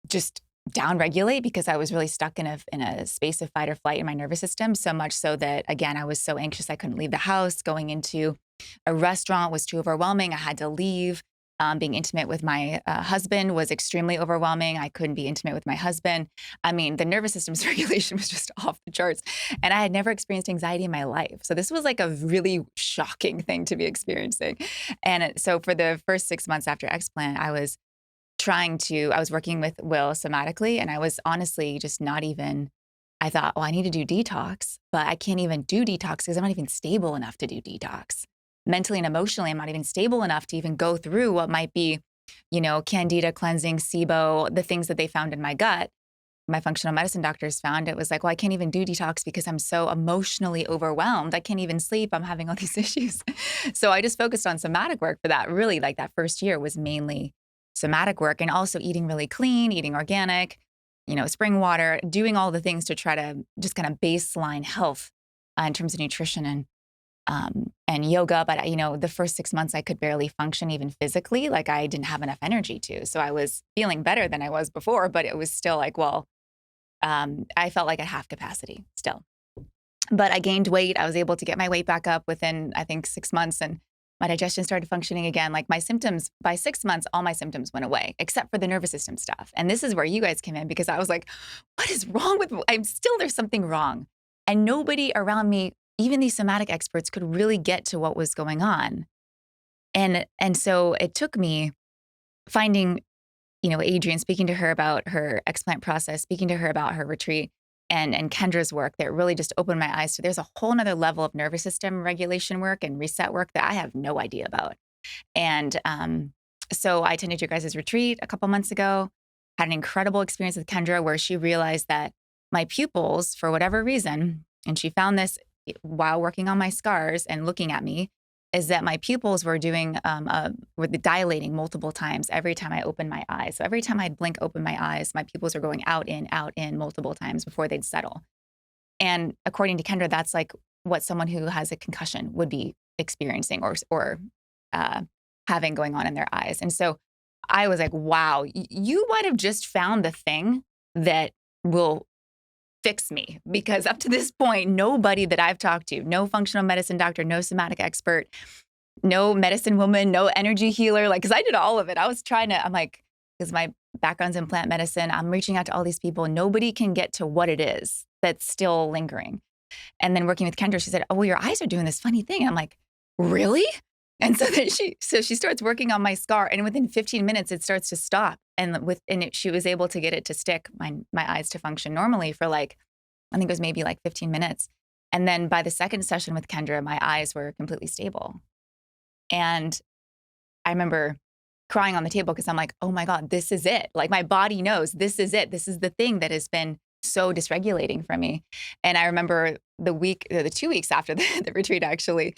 just downregulate because I was really stuck in a space of fight or flight in my nervous system, so much so that, again, I was so anxious I couldn't leave the house. Going into a restaurant was too overwhelming. I had to leave. Being intimate with my husband was extremely overwhelming. I couldn't be intimate with my husband. I mean, the nervous system's regulation was just off the charts. And I had never experienced anxiety in my life. So this was like a really shocking thing to be experiencing. And so for the first 6 months after Explant, I was working with Will somatically, and I was honestly just not even, I thought, I need to do detox, but I can't even do detox because I'm not even stable enough to do detox. Mentally and emotionally, I'm not even stable enough to even go through what might be, candida cleansing, SIBO, the things that they found in my gut. My functional medicine doctors found it was like, I can't even do detox because I'm so emotionally overwhelmed. I can't even sleep. I'm having all these issues. So I just focused on somatic work for that. Really, like that first year was mainly somatic work, and also eating really clean, eating organic, spring water, doing all the things to try to just kind of baseline health in terms of nutrition and yoga. But, the first 6 months I could barely function even physically. Like I didn't have enough energy to. So I was feeling better than I was before, but it was still like, I felt like at half capacity still. But I gained weight. I was able to get my weight back up within, I think, 6 months. And my digestion started functioning again. Like my symptoms, by 6 months, all my symptoms went away, except for the nervous system stuff. And this is where you guys came in, because I was like, what is wrong with me? There's something wrong. And nobody around me, even these somatic experts, could really get to what was going on. And so it took me finding, Adrian, speaking to her about her explant process, speaking to her about her retreat, and Kendra's work that really just opened my eyes to there's a whole nother level of nervous system regulation work and reset work that I have no idea about. And so I attended your guys' retreat a couple months ago, had an incredible experience with Kendra where she realized that my pupils, for whatever reason, and she found this while working on my scars and looking at me, is that my pupils were were dilating multiple times every time I opened my eyes. So every time I'd blink open my eyes, my pupils are going out in multiple times before they'd settle. And according to Kendra, that's like what someone who has a concussion would be experiencing or having going on in their eyes. And so I was like, wow, you might have just found the thing that will fix me, because up to this point, nobody that I've talked to, no functional medicine doctor, no somatic expert, no medicine woman, no energy healer, because I did all of it. I was because my background's in plant medicine, I'm reaching out to all these people. Nobody can get to what it is that's still lingering. And then working with Kendra, she said, oh, well, your eyes are doing this funny thing. And I'm like, really? And so then she starts working on my scar, and within 15 minutes, it starts to stop. And she was able to get it to stick, my eyes to function normally for I think it was maybe 15 minutes. And then by the second session with Kendra, my eyes were completely stable. And I remember crying on the table because I'm like, oh my God, this is it. Like my body knows this is it. This is the thing that has been so dysregulating for me. And I remember the 2 weeks after the retreat, actually,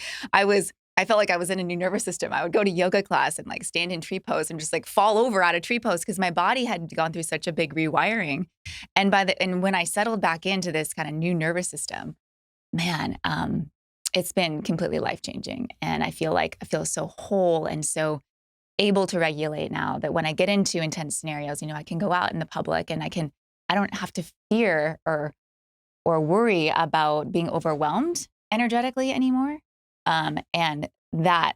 I felt like I was in a new nervous system. I would go to yoga class and stand in tree pose and just fall over out of tree pose because my body had gone through such a big rewiring. And when I settled back into this kind of new nervous system, man, it's been completely life-changing. And I feel so whole and so able to regulate now that when I get into intense scenarios, I can go out in the public and I don't have to fear or worry about being overwhelmed energetically anymore. And that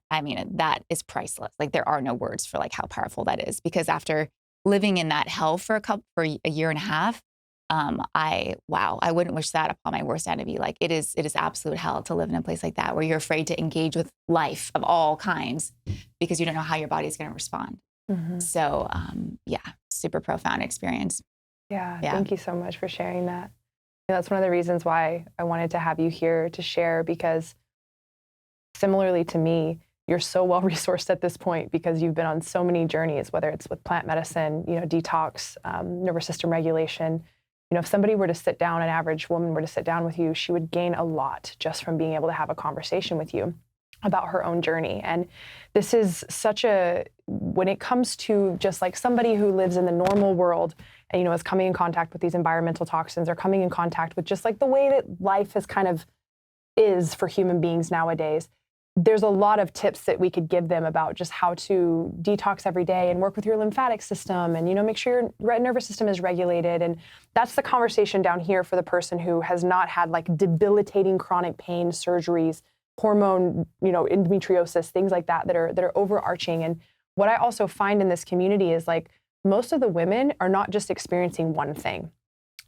is priceless. There are no words for how powerful that is, because after living in that hell for a year and a half, I wouldn't wish that upon my worst enemy. It is absolute hell to live in a place like that where you're afraid to engage with life of all kinds because you don't know how your body is going to respond. Mm-hmm. So, super profound experience. Yeah. Thank you so much for sharing that. That's one of the reasons why I wanted to have you here to share, because similarly to me, you're so well resourced at this point because you've been on so many journeys, whether it's with plant medicine, detox, nervous system regulation. if somebody were to sit down, an average woman were to sit down with you, she would gain a lot just from being able to have a conversation with you about her own journey. And this is when it comes to just like somebody who lives in the normal world and, is coming in contact with these environmental toxins or coming in contact with just like the way that life is kind of is for human beings nowadays, there's a lot of tips that we could give them about just how to detox every day and work with your lymphatic system and, make sure your nervous system is regulated. And that's the conversation down here for the person who has not had like debilitating chronic pain, surgeries, hormone, endometriosis, things like that are overarching. And what I also find in this community is like most of the women are not just experiencing one thing.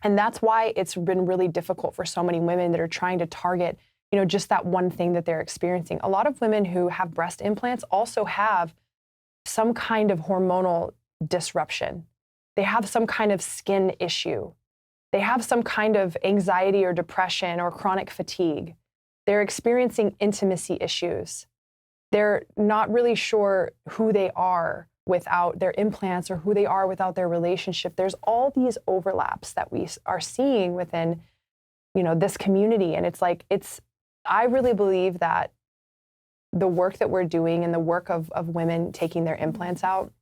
And that's why it's been really difficult for so many women that are trying to target just that one thing that they're experiencing. A lot of women who have breast implants also have some kind of hormonal disruption. They have some kind of skin issue. They have some kind of anxiety or depression or chronic fatigue. They're experiencing intimacy issues. They're not really sure who they are without their implants or who they are without their relationship. There's all these overlaps that we are seeing within, this community. And I really believe that the work that we're doing and the work of women taking their implants out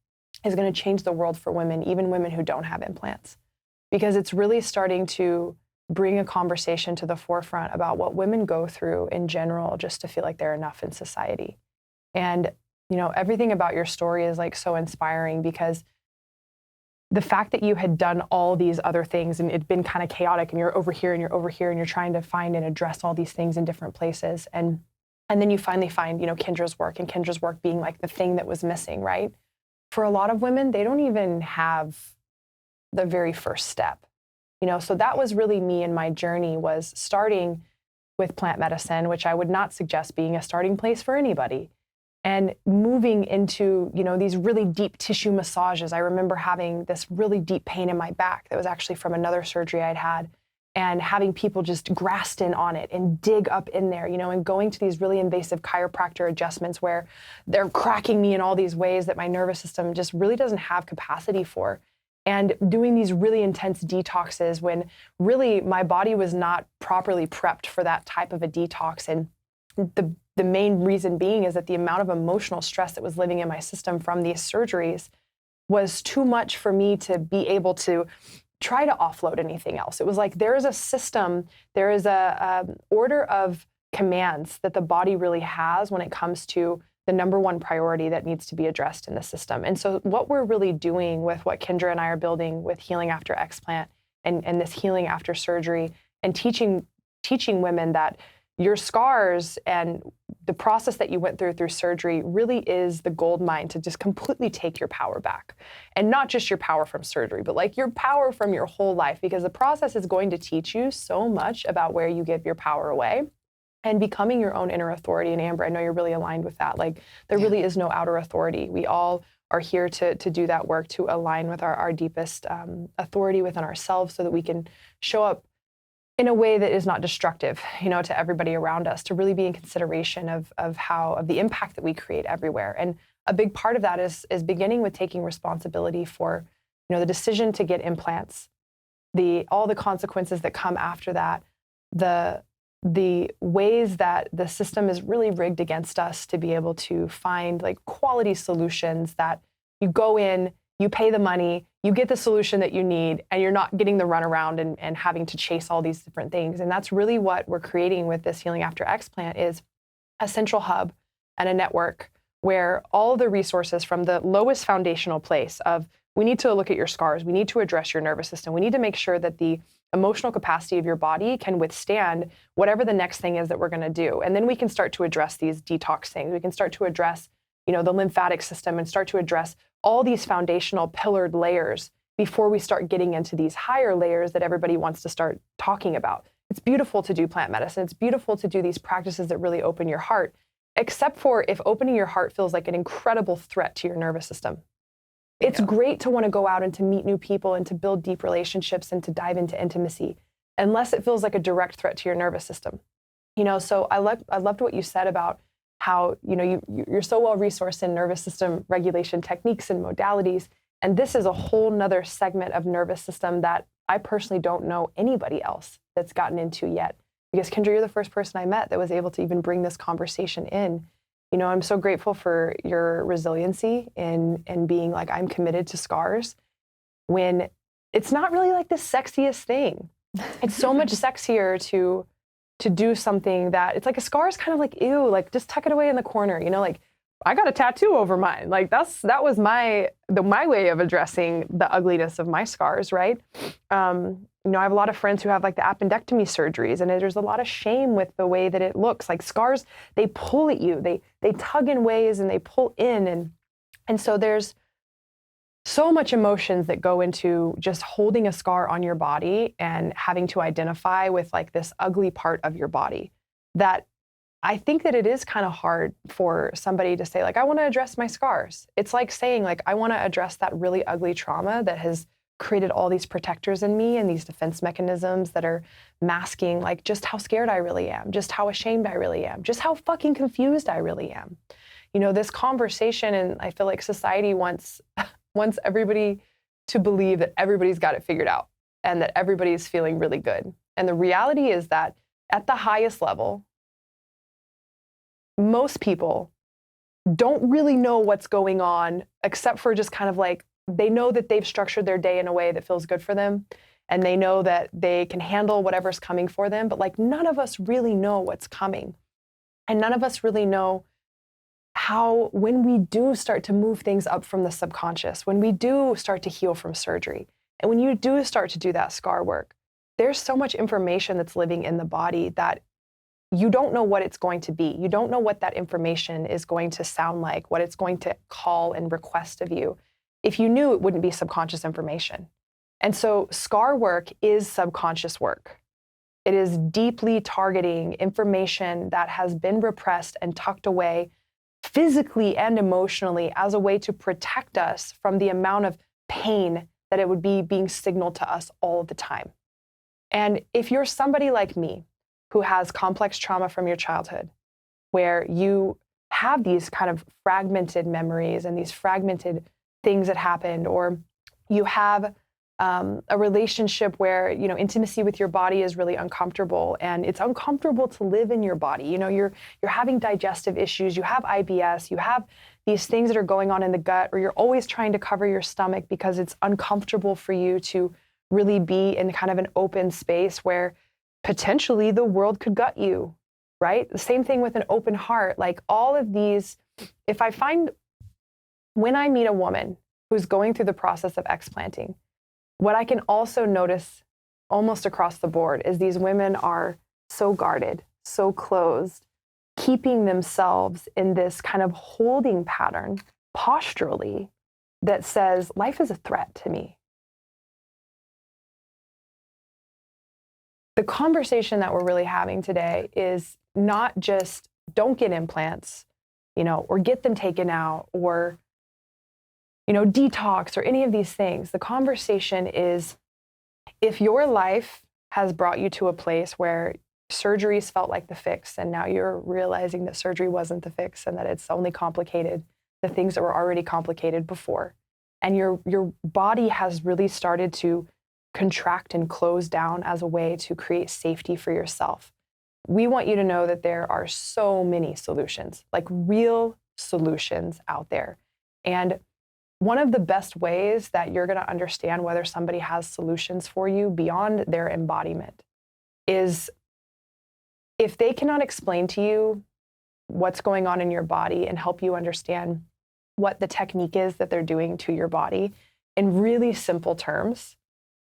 is going to change the world for women, even women who don't have implants, because it's really starting to bring a conversation to the forefront about what women go through in general just to feel like they're enough in society. And, everything about your story is like so inspiring, because the fact that you had done all these other things and it'd been kind of chaotic and you're over here and you're over here and you're trying to find and address all these things in different places. And then you finally find, Kendra's work, and Kendra's work being like the thing that was missing, right? For a lot of women, they don't even have the very first step, so that was really me and my journey, was starting with plant medicine, which I would not suggest being a starting place for anybody. And moving into, these really deep tissue massages. I remember having this really deep pain in my back that was actually from another surgery I'd had, and having people just grasp in on it and dig up in there, and going to these really invasive chiropractor adjustments where they're cracking me in all these ways that my nervous system just really doesn't have capacity for. And doing these really intense detoxes when really my body was not properly prepped for that type of a detox. And the main reason being is that the amount of emotional stress that was living in my system from these surgeries was too much for me to be able to try to offload anything else. It was like there is a system, there is a order of commands that the body really has when it comes to the number one priority that needs to be addressed in the system. And so what we're really doing with what Kendra and I are building with Healing After Explant and this healing after surgery, and teaching women that your scars and the process that you went through surgery really is the gold mine to just completely take your power back. And not just your power from surgery, but like your power from your whole life, because the process is going to teach you so much about where you give your power away and becoming your own inner authority. And Amber, I know you're really aligned with that. Like there really is no outer authority. We all are here to do that work, to align with our deepest authority within ourselves, so that we can show up in a way that is not destructive, to everybody around us, to really be in consideration of the impact that we create everywhere. And a big part of that is beginning with taking responsibility for, the decision to get implants, all the consequences that come after that, the ways that the system is really rigged against us to be able to find like quality solutions that you go in, you pay the money, you get the solution that you need, and you're not getting the runaround and having to chase all these different things. And that's really what we're creating with this Healing After Explant, is a central hub and a network where all the resources from the lowest foundational place of, we need to look at your scars, we need to address your nervous system, we need to make sure that the emotional capacity of your body can withstand whatever the next thing is that we're going to do. And then we can start to address these detox things. We can start to address, the lymphatic system, and start to address all these foundational pillared layers before we start getting into these higher layers that everybody wants to start talking about. It's beautiful to do plant medicine. It's beautiful to do these practices that really open your heart, except for if opening your heart feels like an incredible threat to your nervous system. It's great to want to go out and to meet new people and to build deep relationships and to dive into intimacy, unless it feels like a direct threat to your nervous system. So I loved what you said about how, you're so well resourced in nervous system regulation techniques and modalities. And this is a whole nother segment of nervous system that I personally don't know anybody else that's gotten into yet. Because Kendra, you're the first person I met that was able to even bring this conversation in. You know, I'm so grateful for your resiliency and being like, I'm committed to scars when it's not really like the sexiest thing. It's so much sexier to do something that, it's like a scar is kind of like, ew, like just tuck it away in the corner, you know, like I got a tattoo over mine. Like that was my way of addressing the ugliness of my scars, right? You know, I have a lot of friends who have like the appendectomy surgeries, and there's a lot of shame with the way that it looks. Like scars, they pull at you, they tug in ways and they pull in, and so there's so much emotions that go into just holding a scar on your body and having to identify with like this ugly part of your body, that I think that it is kind of hard for somebody to say like, I want to address my scars. It's like saying like, I want to address that really ugly trauma that has created all these protectors in me and these defense mechanisms that are masking like just how scared I really am, just how ashamed I really am, just how fucking confused I really am. You know, this conversation, and I feel like society wants everybody to believe that everybody's got it figured out and that everybody's feeling really good. And the reality is that at the highest level, most people don't really know what's going on, except for just kind of like, they know that they've structured their day in a way that feels good for them. And they know that they can handle whatever's coming for them. But like, none of us really know what's coming. And none of us really know how, when we do start to move things up from the subconscious, when we do start to heal from surgery, and when you do start to do that scar work, there's so much information that's living in the body that you don't know what it's going to be. You don't know what that information is going to sound like, what it's going to call and request of you. If you knew, it wouldn't be subconscious information. And so scar work is subconscious work. It is deeply targeting information that has been repressed and tucked away physically and emotionally as a way to protect us from the amount of pain that it would be being signaled to us all the time. And if you're somebody like me who has complex trauma from your childhood, where you have these kind of fragmented memories and these fragmented things that happened, or you have a relationship where, you know, intimacy with your body is really uncomfortable, and it's uncomfortable to live in your body. You know, you're having digestive issues, you have IBS, you have these things that are going on in the gut, or you're always trying to cover your stomach because it's uncomfortable for you to really be in kind of an open space where potentially the world could gut you, right? The same thing with an open heart. Like all of these, when I meet a woman who's going through the process of explanting, what I can also notice almost across the board is these women are so guarded, so closed, keeping themselves in this kind of holding pattern posturally that says, life is a threat to me. The conversation that we're really having today is not just don't get implants, you know, or get them taken out, or, you know, detox, or any of these things. The conversation is, if your life has brought you to a place where surgeries felt like the fix, and now you're realizing that surgery wasn't the fix and that it's only complicated the things that were already complicated before, and your body has really started to contract and close down as a way to create safety for yourself, we want you to know that there are so many solutions, like real solutions out there. And one of the best ways that you're going to understand whether somebody has solutions for you beyond their embodiment is if they cannot explain to you what's going on in your body and help you understand what the technique is that they're doing to your body in really simple terms,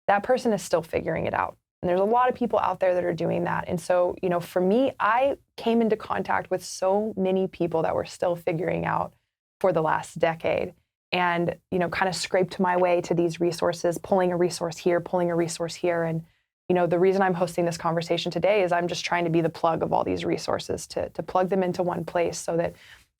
that person is still figuring it out. And there's a lot of people out there that are doing that. And so, you know, for me, I came into contact with so many people that were still figuring out for the last decade, and, you know, kind of scraped my way to these resources, pulling a resource here, pulling a resource here. And, you know, the reason I'm hosting this conversation today is I'm just trying to be the plug of all these resources, to plug them into one place, so that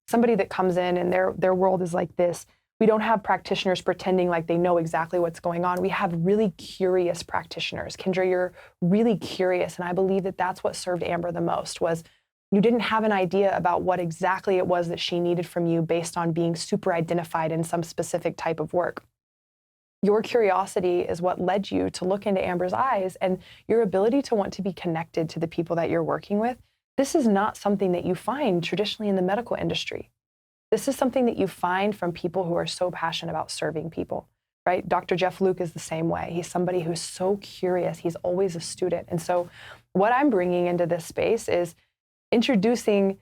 somebody that comes in and their world is like this, we don't have practitioners pretending like they know exactly what's going on. We have really curious practitioners. Kendra, you're really curious. And I believe that that's what served Amber the most, was you didn't have an idea about what exactly it was that she needed from you based on being super identified in some specific type of work. your curiosity is what led you to look into Amber's eyes, and your ability to want to be connected to the people that you're working with. This is not something that you find traditionally in the medical industry. This is something that you find from people who are so passionate about serving people, right? Dr. Jeff Luke is the same way. He's somebody who's so curious. He's always a student. And so what I'm bringing into this space is introducing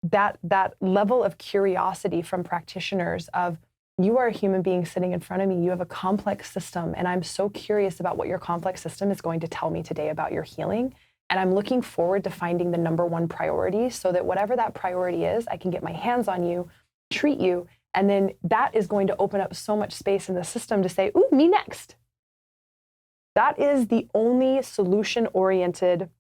that level of curiosity from practitioners of, you are a human being sitting in front of me. You have a complex system, and I'm so curious about what your complex system is going to tell me today about your healing. And I'm looking forward to finding the number one priority so that whatever that priority is, I can get my hands on you, treat you, and then that is going to open up so much space in the system to say, ooh, me next. That is the only solution-oriented,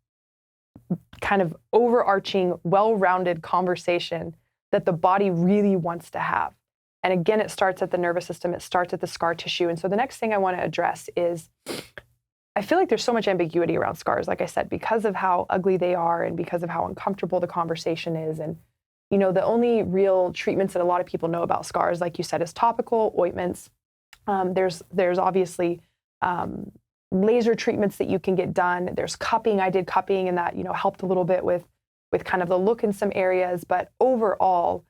kind of overarching, well-rounded conversation that the body really wants to have. And again, it starts at the nervous system, it starts at the scar tissue. And so the next thing I want to address is, I feel like there's so much ambiguity around scars, like I said, because of how ugly they are and because of how uncomfortable the conversation is. And, you know, the only real treatments that a lot of people know about scars, like you said, is topical ointments. There's obviously laser treatments that you can get done. There's cupping. I did cupping, and that, you know, helped a little bit with kind of the look in some areas. But overall,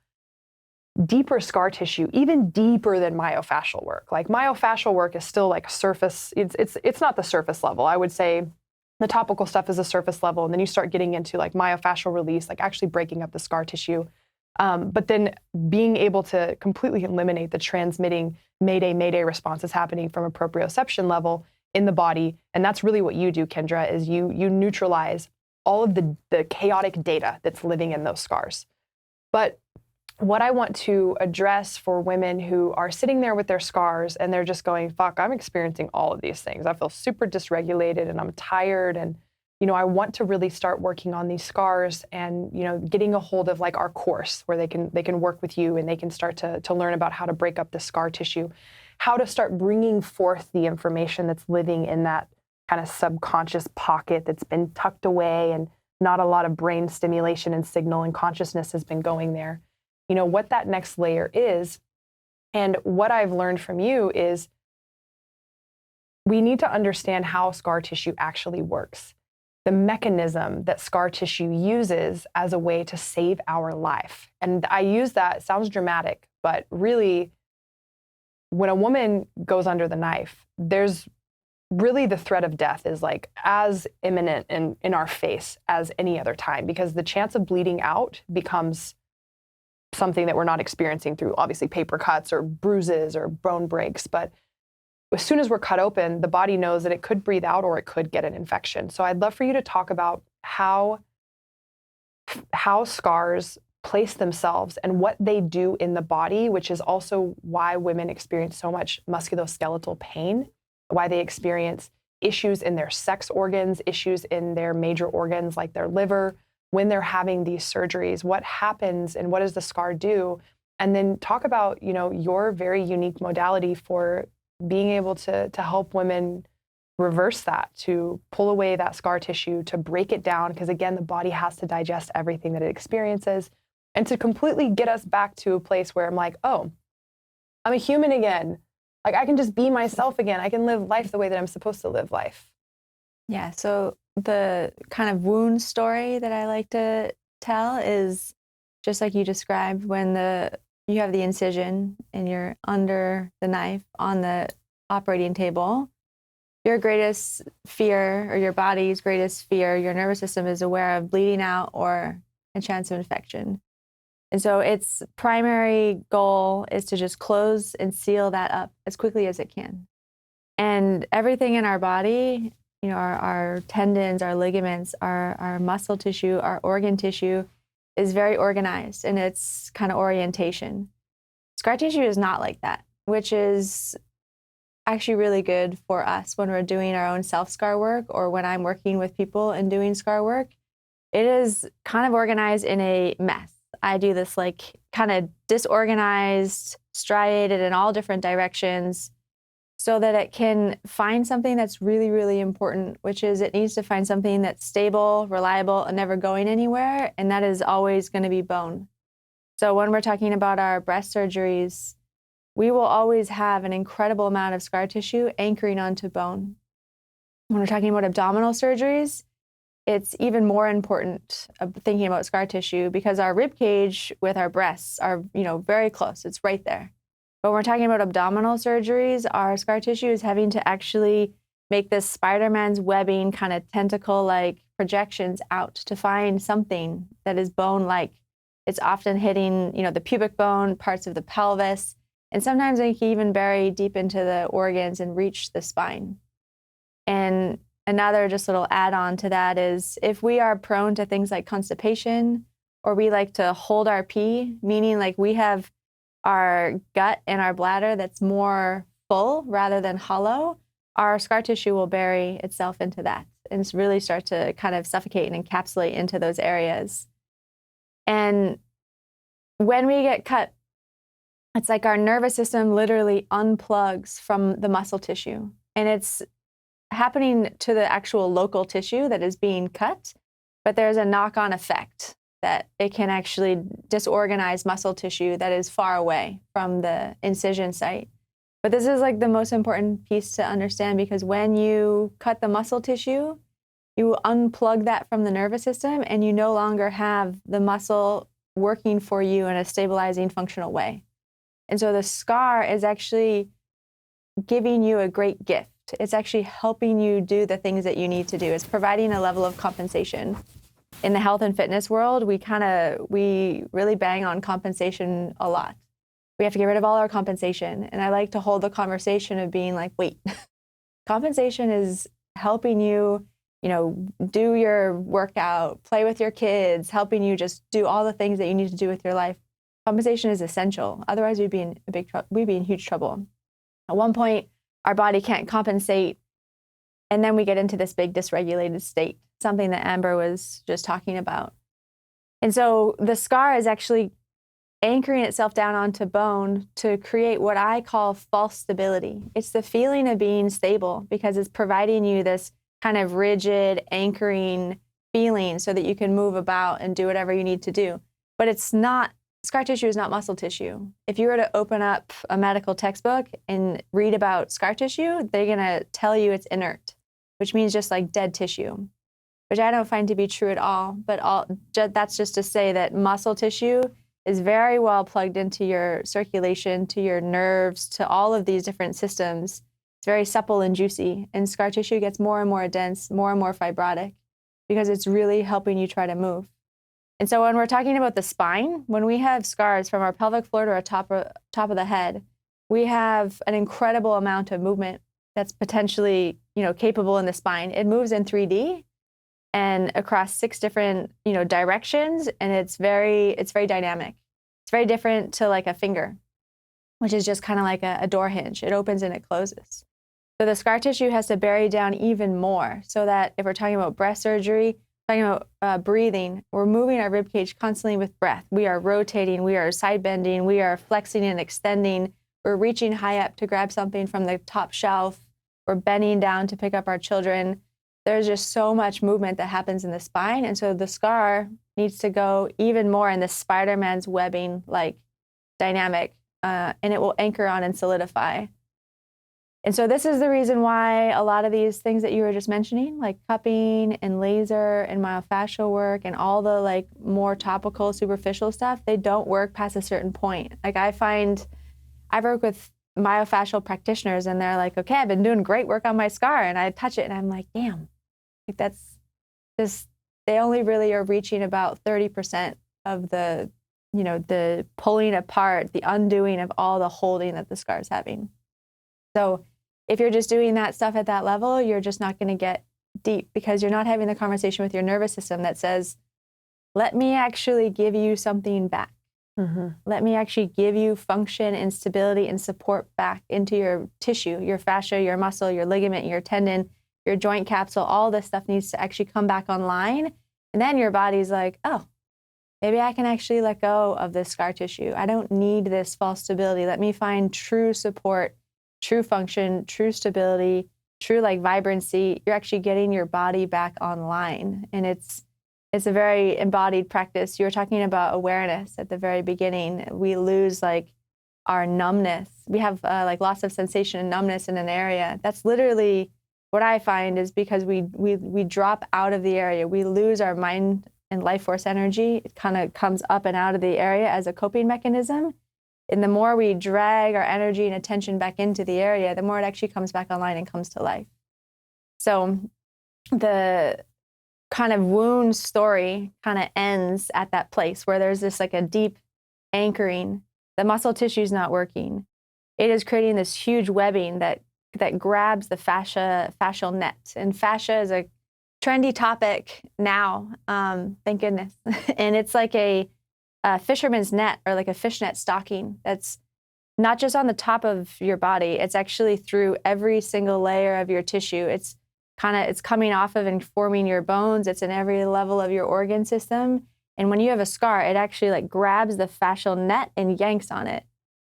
deeper scar tissue, even deeper than myofascial work. Like myofascial work is still like surface. It's not the surface level. I would say the topical stuff is a surface level, and then you start getting into like myofascial release, like actually breaking up the scar tissue. But then being able to completely eliminate the transmitting mayday responses happening from a proprioception level in the body. And that's really what you do, Kendra, is you neutralize all of the chaotic data that's living in those scars. But what I want to address for women who are sitting there with their scars and they're just going, fuck, I'm experiencing all of these things. I feel super dysregulated and I'm tired. And, you know, I want to really start working on these scars and, you know, getting a hold of like our course where they can work with you and they can start to learn about how to break up the scar tissue, how to start bringing forth the information that's living in that kind of subconscious pocket that's been tucked away and not a lot of brain stimulation and signal and consciousness has been going there. You know, what that next layer is. And what I've learned from you is we need to understand how scar tissue actually works, the mechanism that scar tissue uses as a way to save our life. And I use that, it sounds dramatic, but really, when a woman goes under the knife, there's really the threat of death is like as imminent in our face as any other time, because the chance of bleeding out becomes something that we're not experiencing through obviously paper cuts or bruises or bone breaks. But as soon as we're cut open, the body knows that it could breathe out or it could get an infection. So I'd love for you to talk about how scars place themselves and what they do in the body, which is also why women experience so much musculoskeletal pain, why they experience issues in their sex organs, issues in their major organs like their liver, when they're having these surgeries, what happens and what does the scar do? And then talk about, you know, your very unique modality for being able to help women reverse that, to pull away that scar tissue, to break it down, because again, the body has to digest everything that it experiences, and to completely get us back to a place where I'm like, oh, I'm a human again. Like I can just be myself again. I can live life the way that I'm supposed to live life. Yeah, so the kind of wound story that I like to tell is just like you described, when you have the incision and you're under the knife on the operating table, your greatest fear, or your body's greatest fear, your nervous system is aware of bleeding out or a chance of infection. And so its primary goal is to just close and seal that up as quickly as it can. And everything in our body, you know, our tendons, our ligaments, our muscle tissue, our organ tissue is very organized in its kind of orientation. Scar tissue is not like that, which is actually really good for us when we're doing our own self-scar work, or when I'm working with people and doing scar work. It is kind of organized in a mess. I do this like kind of disorganized, striated in all different directions, so that it can find something that's really, really important, which is it needs to find something that's stable, reliable, and never going anywhere, and that is always going to be bone. So when we're talking about our breast surgeries, we will always have an incredible amount of scar tissue anchoring onto bone. When we're talking about abdominal surgeries, it's even more important thinking about scar tissue because our rib cage with our breasts are, very close. It's right there. But when we're talking about abdominal surgeries, our scar tissue is having to actually make this Spider-Man's webbing kind of tentacle-like projections out to find something that is bone-like. It's often hitting, the pubic bone, parts of the pelvis, and sometimes they can even bury deep into the organs and reach the spine. And another just little add-on to that is if we are prone to things like constipation, or we like to hold our pee, meaning like we have our gut and our bladder that's more full rather than hollow, our scar tissue will bury itself into that and really start to kind of suffocate and encapsulate into those areas. And when we get cut, it's like our nervous system literally unplugs from the muscle tissue. And it's happening to the actual local tissue that is being cut, but there's a knock-on effect that it can actually disorganize muscle tissue that is far away from the incision site. But this is like the most important piece to understand because when you cut the muscle tissue, you unplug that from the nervous system and you no longer have the muscle working for you in a stabilizing, functional way. And so the scar is actually giving you a great gift. It's actually helping you do the things that you need to do. It's providing a level of compensation. In the health and fitness world, we really bang on compensation a lot. We have to get rid of all our compensation. And I like to hold the conversation of being like, wait, compensation is helping you, do your workout, play with your kids, helping you just do all the things that you need to do with your life. Compensation is essential. Otherwise, we'd be in huge trouble. At one point, our body can't compensate, and then we get into this big dysregulated state, something that Amber was just talking about. And so the scar is actually anchoring itself down onto bone to create what I call false stability. It's the feeling of being stable because it's providing you this kind of rigid, anchoring feeling so that you can move about and do whatever you need to do. But it's not, scar tissue is not muscle tissue. If you were to open up a medical textbook and read about scar tissue, they're going to tell you it's inert, which means just like dead tissue, which I don't find to be true at all. But that's just to say that muscle tissue is very well plugged into your circulation, to your nerves, to all of these different systems. It's very supple and juicy. And scar tissue gets more and more dense, more and more fibrotic, because it's really helping you try to move. And so when we're talking about the spine, when we have scars from our pelvic floor to our top of the head, we have an incredible amount of movement that's potentially, capable in the spine. It moves in 3D and across 6 different, directions, and it's very dynamic. It's very different to like a finger, which is just kind of like a door hinge. It opens and it closes. So the scar tissue has to bury down even more so that if we're talking about breast surgery, talking about breathing, we're moving our rib cage constantly with breath. We are rotating, we are side bending, we are flexing and extending. We're reaching high up to grab something from the top shelf. We're bending down to pick up our children. There's just so much movement that happens in the spine. And so the scar needs to go even more in the Spider-Man's webbing like dynamic, and it will anchor on and solidify. And so this is the reason why a lot of these things that you were just mentioning, like cupping and laser and myofascial work and all the like more topical, superficial stuff, they don't work past a certain point. Like I've worked with myofascial practitioners and they're like, okay, I've been doing great work on my scar, and I touch it and I'm like, damn, like that's just, they only really are reaching about 30% of the, the pulling apart, the undoing of all the holding that the scar is having. So if you're just doing that stuff at that level, you're just not going to get deep because you're not having the conversation with your nervous system that says, let me actually give you something back. Mm-hmm. Let me actually give you function and stability and support back into your tissue, your fascia, your muscle, your ligament, your tendon, your joint capsule. All this stuff needs to actually come back online. And then your body's like, oh, maybe I can actually let go of this scar tissue. I don't need this false stability. Let me find true support, true function, true stability, true like vibrancy. You're actually getting your body back online. And it's a very embodied practice. You were talking about awareness at the very beginning. We lose like our numbness. We have like loss of sensation and numbness in an area. That's literally what I find is because we drop out of the area. We lose our mind and life force energy. It kind of comes up and out of the area as a coping mechanism. And the more we drag our energy and attention back into the area, the more it actually comes back online and comes to life. So the kind of wound story kind of ends at that place where there's this like a deep anchoring. The muscle tissue is not working. It is creating this huge webbing that grabs the fascial net. And fascia is a trendy topic now, thank goodness. And it's like a fisherman's net or like a fishnet stocking that's not just on the top of your body. It's actually through every single layer of your tissue. It's coming off of and forming your bones. It's in every level of your organ system. And when you have a scar, it actually like grabs the fascial net and yanks on it.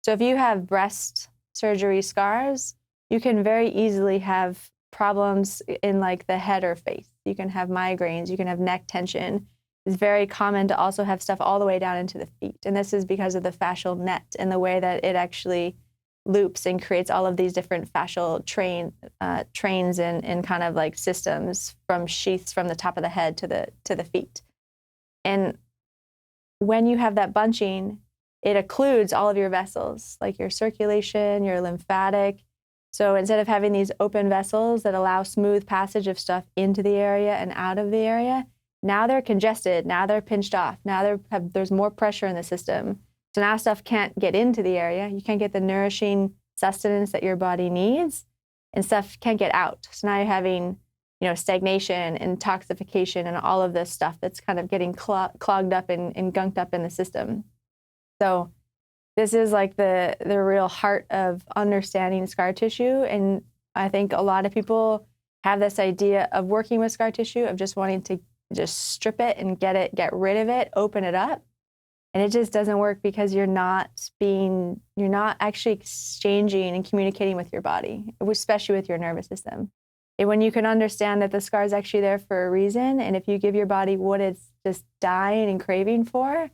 So if you have breast surgery scars, you can very easily have problems in like the head or face. You can have migraines, you can have neck tension. It's very common to also have stuff all the way down into the feet. And this is because of the fascial net and the way that it actually loops and creates all of these different fascial trains and kind of like systems from sheaths from the top of the head to the feet. And when you have that bunching, it occludes all of your vessels, like your circulation, your lymphatic. So instead of having these open vessels that allow smooth passage of stuff into the area and out of the area, now they're congested, now they're pinched off, now there's more pressure in the system. So now stuff can't get into the area. You can't get the nourishing sustenance that your body needs, and stuff can't get out. So now you're having, stagnation and toxification and all of this stuff that's kind of getting clogged up and gunked up in the system. So this is like the real heart of understanding scar tissue. And I think a lot of people have this idea of working with scar tissue, of just wanting to just strip it and get rid of it, open it up. And it just doesn't work because you're not actually exchanging and communicating with your body, especially with your nervous system. And when you can understand that the scar is actually there for a reason, and if you give your body what it's just dying and craving for,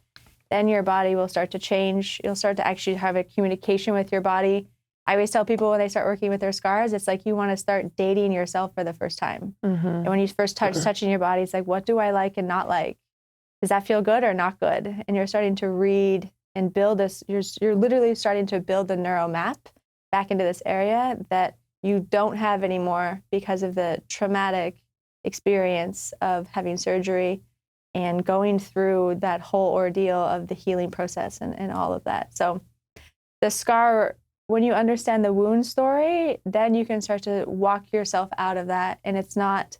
then your body will start to change. You'll start to actually have a communication with your body. I always tell people when they start working with their scars, it's like you want to start dating yourself for the first time. Mm-hmm. And when you first touching your body, it's like, what do I like and not like? Does that feel good or not good? And you're starting to read and build this. You're literally starting to build the neuro map back into this area that you don't have anymore because of the traumatic experience of having surgery and going through that whole ordeal of the healing process and all of that. So the scar, when you understand the wound story, then you can start to walk yourself out of that. And it's not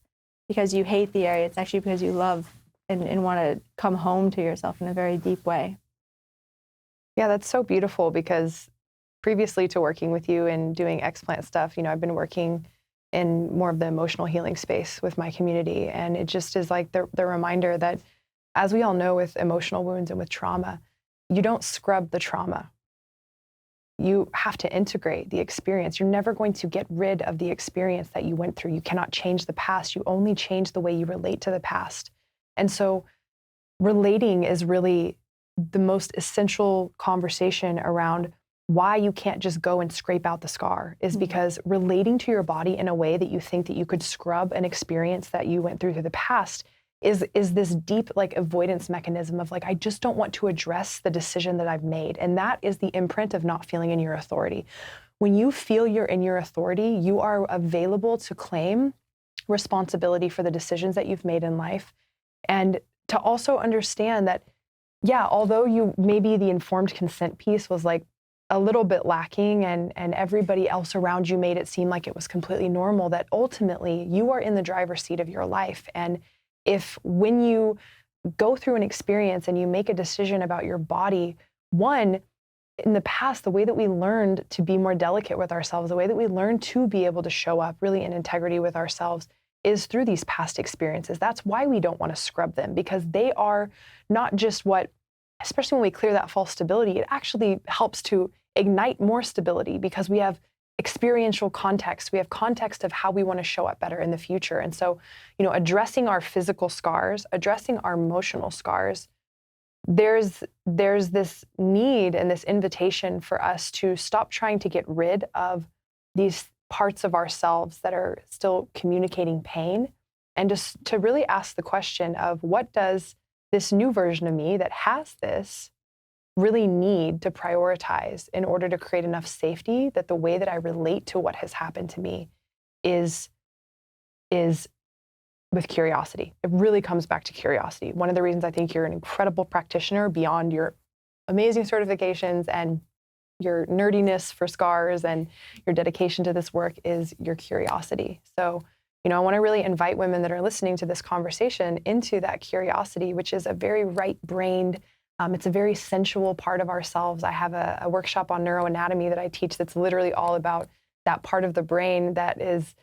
because you hate the area, it's actually because you love and want to come home to yourself in a very deep way. Yeah, that's so beautiful, because previously to working with you and doing Explant stuff, I've been working in more of the emotional healing space with my community. And it just is like the reminder that, as we all know, with emotional wounds and with trauma, you don't scrub the trauma. You have to integrate the experience. You're never going to get rid of the experience that you went through. You cannot change the past. You only change the way you relate to the past. And so relating is really the most essential conversation around why you can't just go and scrape out the scar, is because relating to your body in a way that you think that you could scrub an experience that you went through the past is this deep like avoidance mechanism of like, I just don't want to address the decision that I've made. And that is the imprint of not feeling in your authority. When you feel you're in your authority, you are available to claim responsibility for the decisions that you've made in life. And to also understand that, yeah, although you maybe the informed consent piece was like a little bit lacking and everybody else around you made it seem like it was completely normal, that ultimately you are in the driver's seat of your life. And if when you go through an experience and you make a decision about your body, one, in the past, the way that we learned to be more delicate with ourselves, the way that we learned to be able to show up really in integrity with ourselves is through these past experiences. That's why we don't want to scrub them, because they are not just what, especially when we clear that false stability, it actually helps to ignite more stability because we have experiential context. We have context of how we want to show up better in the future. And so, addressing our physical scars, addressing our emotional scars there's this need and this invitation for us to stop trying to get rid of these parts of ourselves that are still communicating pain, and just to really ask the question of, what does this new version of me that has this really need to prioritize in order to create enough safety that the way that I relate to what has happened to me is with curiosity. It really comes back to curiosity. One of the reasons I think you're an incredible practitioner beyond your amazing certifications and your nerdiness for scars and your dedication to this work is your curiosity. So, I want to really invite women that are listening to this conversation into that curiosity, which is a very right-brained, it's a very sensual part of ourselves. I have a workshop on neuroanatomy that I teach that's literally all about that part of the brain that is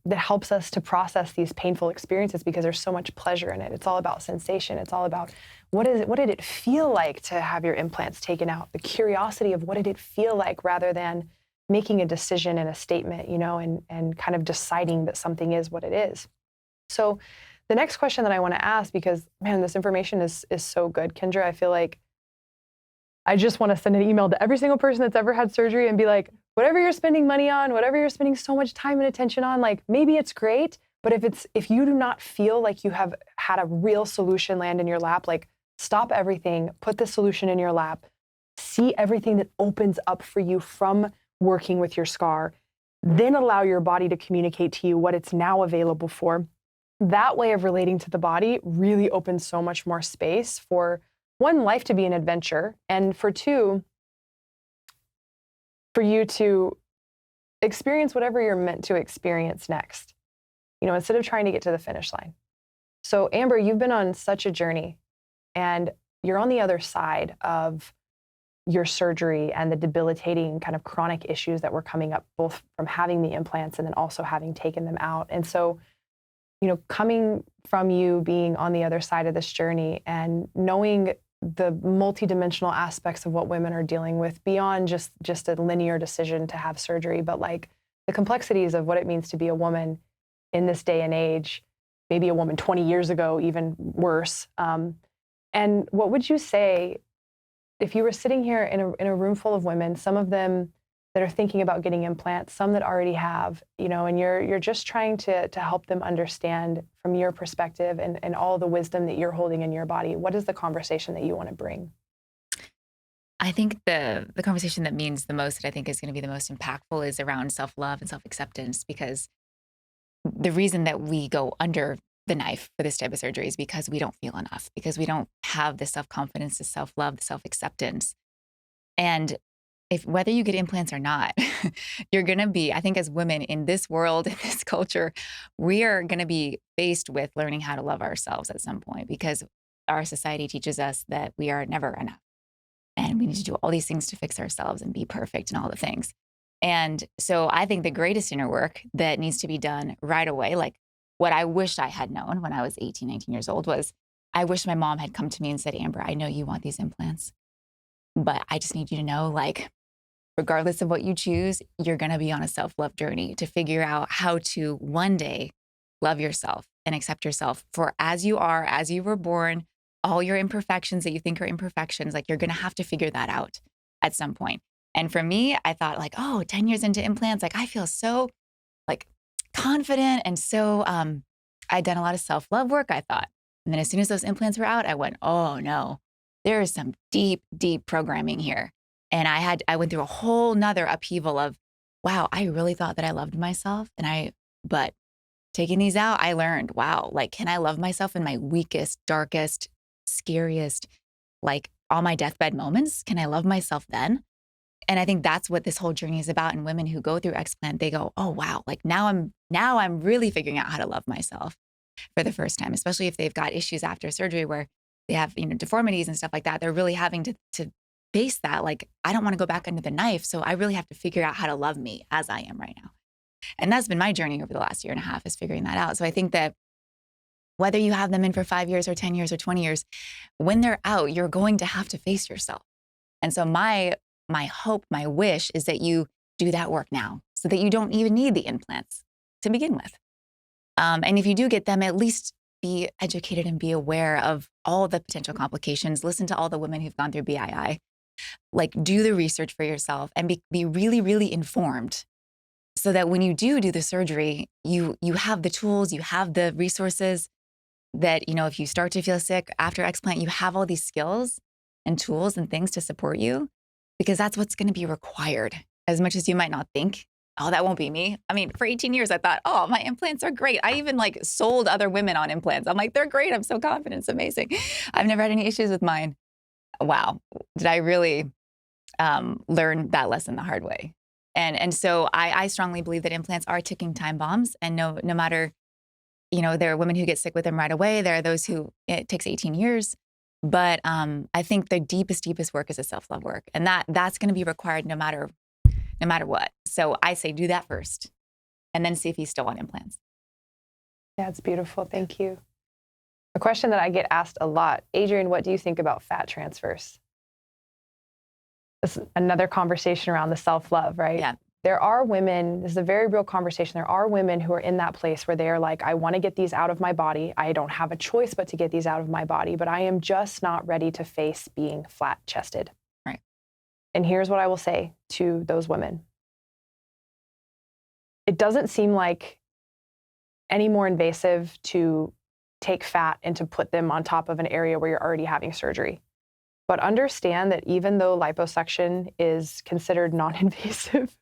that helps us to process these painful experiences, because there's so much pleasure in it. It's all about sensation. It's all about what did it feel like to have your implants taken out? The curiosity of what did it feel like, rather than making a decision and a statement, and kind of deciding that something is what it is. So the next question that I want to ask, because man, this information is so good, Kendra, I feel like I just want to send an email to every single person that's ever had surgery and be like, whatever you're spending money on, whatever you're spending so much time and attention on, like, maybe it's great, but if you do not feel like you have had a real solution land in your lap, like, stop everything, put the solution in your lap, see everything that opens up for you from working with your scar, then allow your body to communicate to you what it's now available for. That way of relating to the body really opens so much more space for, one, life to be an adventure, and for two, for you to experience whatever you're meant to experience next, instead of trying to get to the finish line. So Amber, you've been on such a journey, and you're on the other side of your surgery and the debilitating kind of chronic issues that were coming up, both from having the implants and then also having taken them out. And so, coming from you being on the other side of this journey and knowing the multidimensional aspects of what women are dealing with beyond just a linear decision to have surgery, but like the complexities of what it means to be a woman in this day and age, maybe a woman 20 years ago, even worse. And what would you say if you were sitting here in a room full of women, some of them that are thinking about getting implants, some that already have, and you're just trying to help them understand from your perspective and all the wisdom that you're holding in your body, what is the conversation that you want to bring? I think the conversation that means the most, that I think is going to be the most impactful, is around self-love and self-acceptance, because the reason that we go under the knife for this type of surgery is because we don't feel enough, because we don't have the self-confidence, the self-love, the self-acceptance. And whether you get implants or not, you're going to be, I think as women in this world, in this culture, we are going to be faced with learning how to love ourselves at some point, because our society teaches us that we are never enough. And we need to do all these things to fix ourselves and be perfect and all the things. And so I think the greatest inner work that needs to be done right away, like what I wished I had known when I was 18, 19 years old, was I wish my mom had come to me and said, Amber, I know you want these implants, but I just need you to know, like, regardless of what you choose, you're going to be on a self-love journey to figure out how to one day love yourself and accept yourself for as you are, as you were born, all your imperfections that you think are imperfections, like, you're going to have to figure that out at some point. And for me, I thought, like, 10 years into implants, like, I feel so like confident. And so I'd done a lot of self-love work, I thought. And then as soon as those implants were out, I went, oh no, there is some deep, deep programming here. And I went through a whole nother upheaval of, wow, I really thought that I loved myself. But taking these out, I learned, wow, like, can I love myself in my weakest, darkest, scariest, like all my deathbed moments? Can I love myself then? And I think that's what this whole journey is about. And women who go through Explant, they go, oh, wow, like now I'm really figuring out how to love myself for the first time, especially if they've got issues after surgery where they have, deformities and stuff like that. They're really having to face that. Like, I don't want to go back under the knife. So I really have to figure out how to love me as I am right now. And that's been my journey over the last year and a half, is figuring that out. So I think that whether you have them in for 5 years or 10 years or 20 years, when they're out, you're going to have to face yourself. And so my hope, my wish is that you do that work now so that you don't even need the implants to begin with. And if you do get them, at least be educated and be aware of all the potential complications. Listen to all the women who've gone through BII. Like, do the research for yourself and be really, really informed, so that when you do the surgery, you have the tools, you have the resources that, if you start to feel sick after explant, you have all these skills and tools and things to support you, because that's what's going to be required. As much as you might not think, oh, that won't be me. I mean, for 18 years, I thought, oh, my implants are great. I even sold other women on implants. I'm like, they're great. I'm so confident. It's amazing. I've never had any issues with mine. Wow. Did I really learn that lesson the hard way? And so I strongly believe that implants are ticking time bombs. And no matter, there are women who get sick with them right away. There are those who it takes 18 years. But I think the deepest work is a self-love work. And that's going to be required no matter what. So I say do that first, and then see if you still want implants. Yeah, it's beautiful. Thank you. A question that I get asked a lot, Adrian, what do you think about fat transfers? This is another conversation around the self-love, right? Yeah. There are women, this is a very real conversation. There are women who are in that place where they are like, I want to get these out of my body. I don't have a choice but to get these out of my body, but I am just not ready to face being flat-chested. Right. And here's what I will say to those women. It doesn't seem like any more invasive to take fat and to put them on top of an area where you're already having surgery. But understand that even though liposuction is considered non-invasive,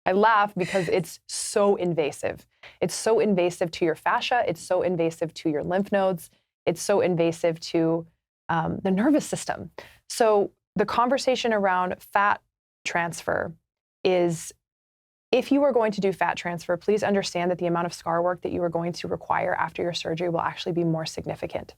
I laugh because it's so invasive. It's so invasive to your fascia. It's so invasive to your lymph nodes. It's so invasive to the nervous system. So the conversation around fat transfer is, if you are going to do fat transfer, please understand that the amount of scar work that you are going to require after your surgery will actually be more significant.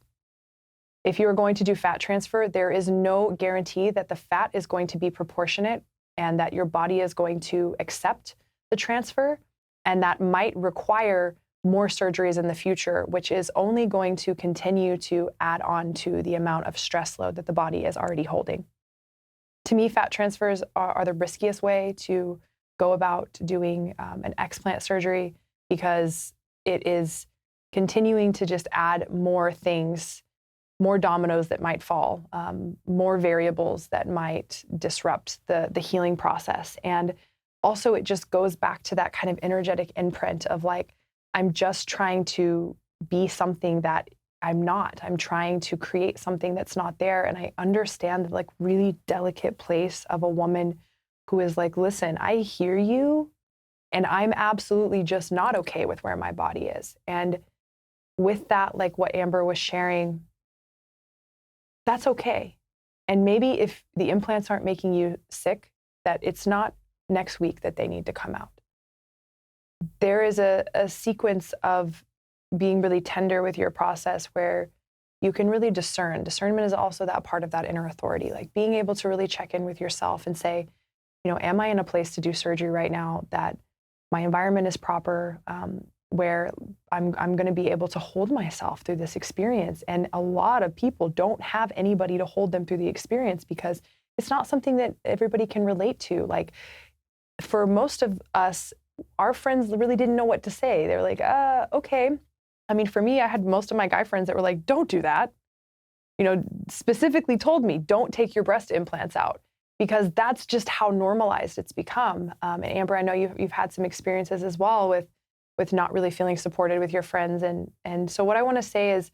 If you are going to do fat transfer, there is no guarantee that the fat is going to be proportionate and that your body is going to accept the transfer, and that might require more surgeries in the future, which is only going to continue to add on to the amount of stress load that the body is already holding. To me, fat transfers are the riskiest way to go about doing an explant surgery, because it is continuing to just add more things, more dominoes that might fall, more variables that might disrupt the healing process. And also it just goes back to that kind of energetic imprint of like, I'm just trying to be something that I'm not. I'm trying to create something that's not there. And I understand the like really delicate place of a woman who is like, listen, I hear you, and I'm absolutely just not okay with where my body is. And with that, like what Amber was sharing, that's okay. And maybe if the implants aren't making you sick, that it's not next week that they need to come out. There is a sequence of being really tender with your process where you can really discern. Discernment is also that part of that inner authority, like being able to really check in with yourself and say, you know, am I in a place to do surgery right now that my environment is proper, where I'm going to be able to hold myself through this experience? And a lot of people don't have anybody to hold them through the experience because it's not something that everybody can relate to. Like for most of us, our friends really didn't know what to say. They were like, okay. I mean, for me, I had most of my guy friends that were like, don't do that. You know, specifically told me, don't take your breast implants out, because that's just how normalized it's become. And Amber, I know you've had some experiences as well with not really feeling supported with your friends. And so what I want to say is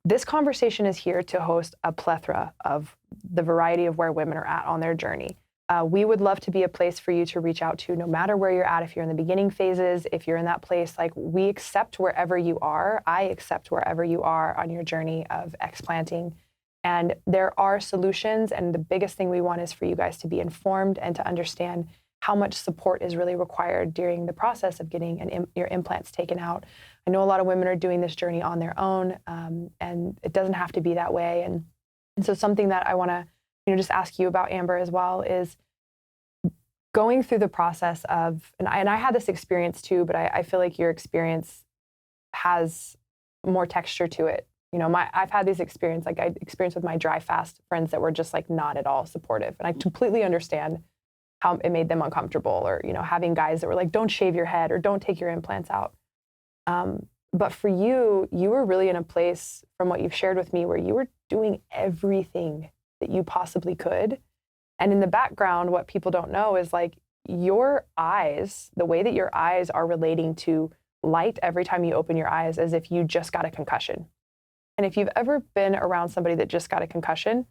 this conversation is here to host a plethora of the variety of where women are at on their journey. We would love to be a place for you to reach out to no matter where you're at. If you're in the beginning phases, if you're in that place, like we accept wherever you are. I accept wherever you are on your journey of explanting. And there are solutions. And the biggest thing we want is for you guys to be informed and to understand how much support is really required during the process of getting your implants taken out. I know a lot of women are doing this journey on their own, and it doesn't have to be that way. And so something that I want to just ask you about, Amber, as well, is going through the process of, and I had this experience too, but I feel like your experience has more texture to it. You know, I've had these experiences, like I experienced with my dry fast friends that were just like not at all supportive. And I completely understand how it made them uncomfortable, or, you know, having guys that were like, don't shave your head or don't take your implants out. But for you, you were really in a place, from what you've shared with me, where you were doing everything that you possibly could. And in the background, what people don't know is like your eyes, the way that your eyes are relating to light every time you open your eyes, as if you just got a concussion. And if you've ever been around somebody that just got a concussion,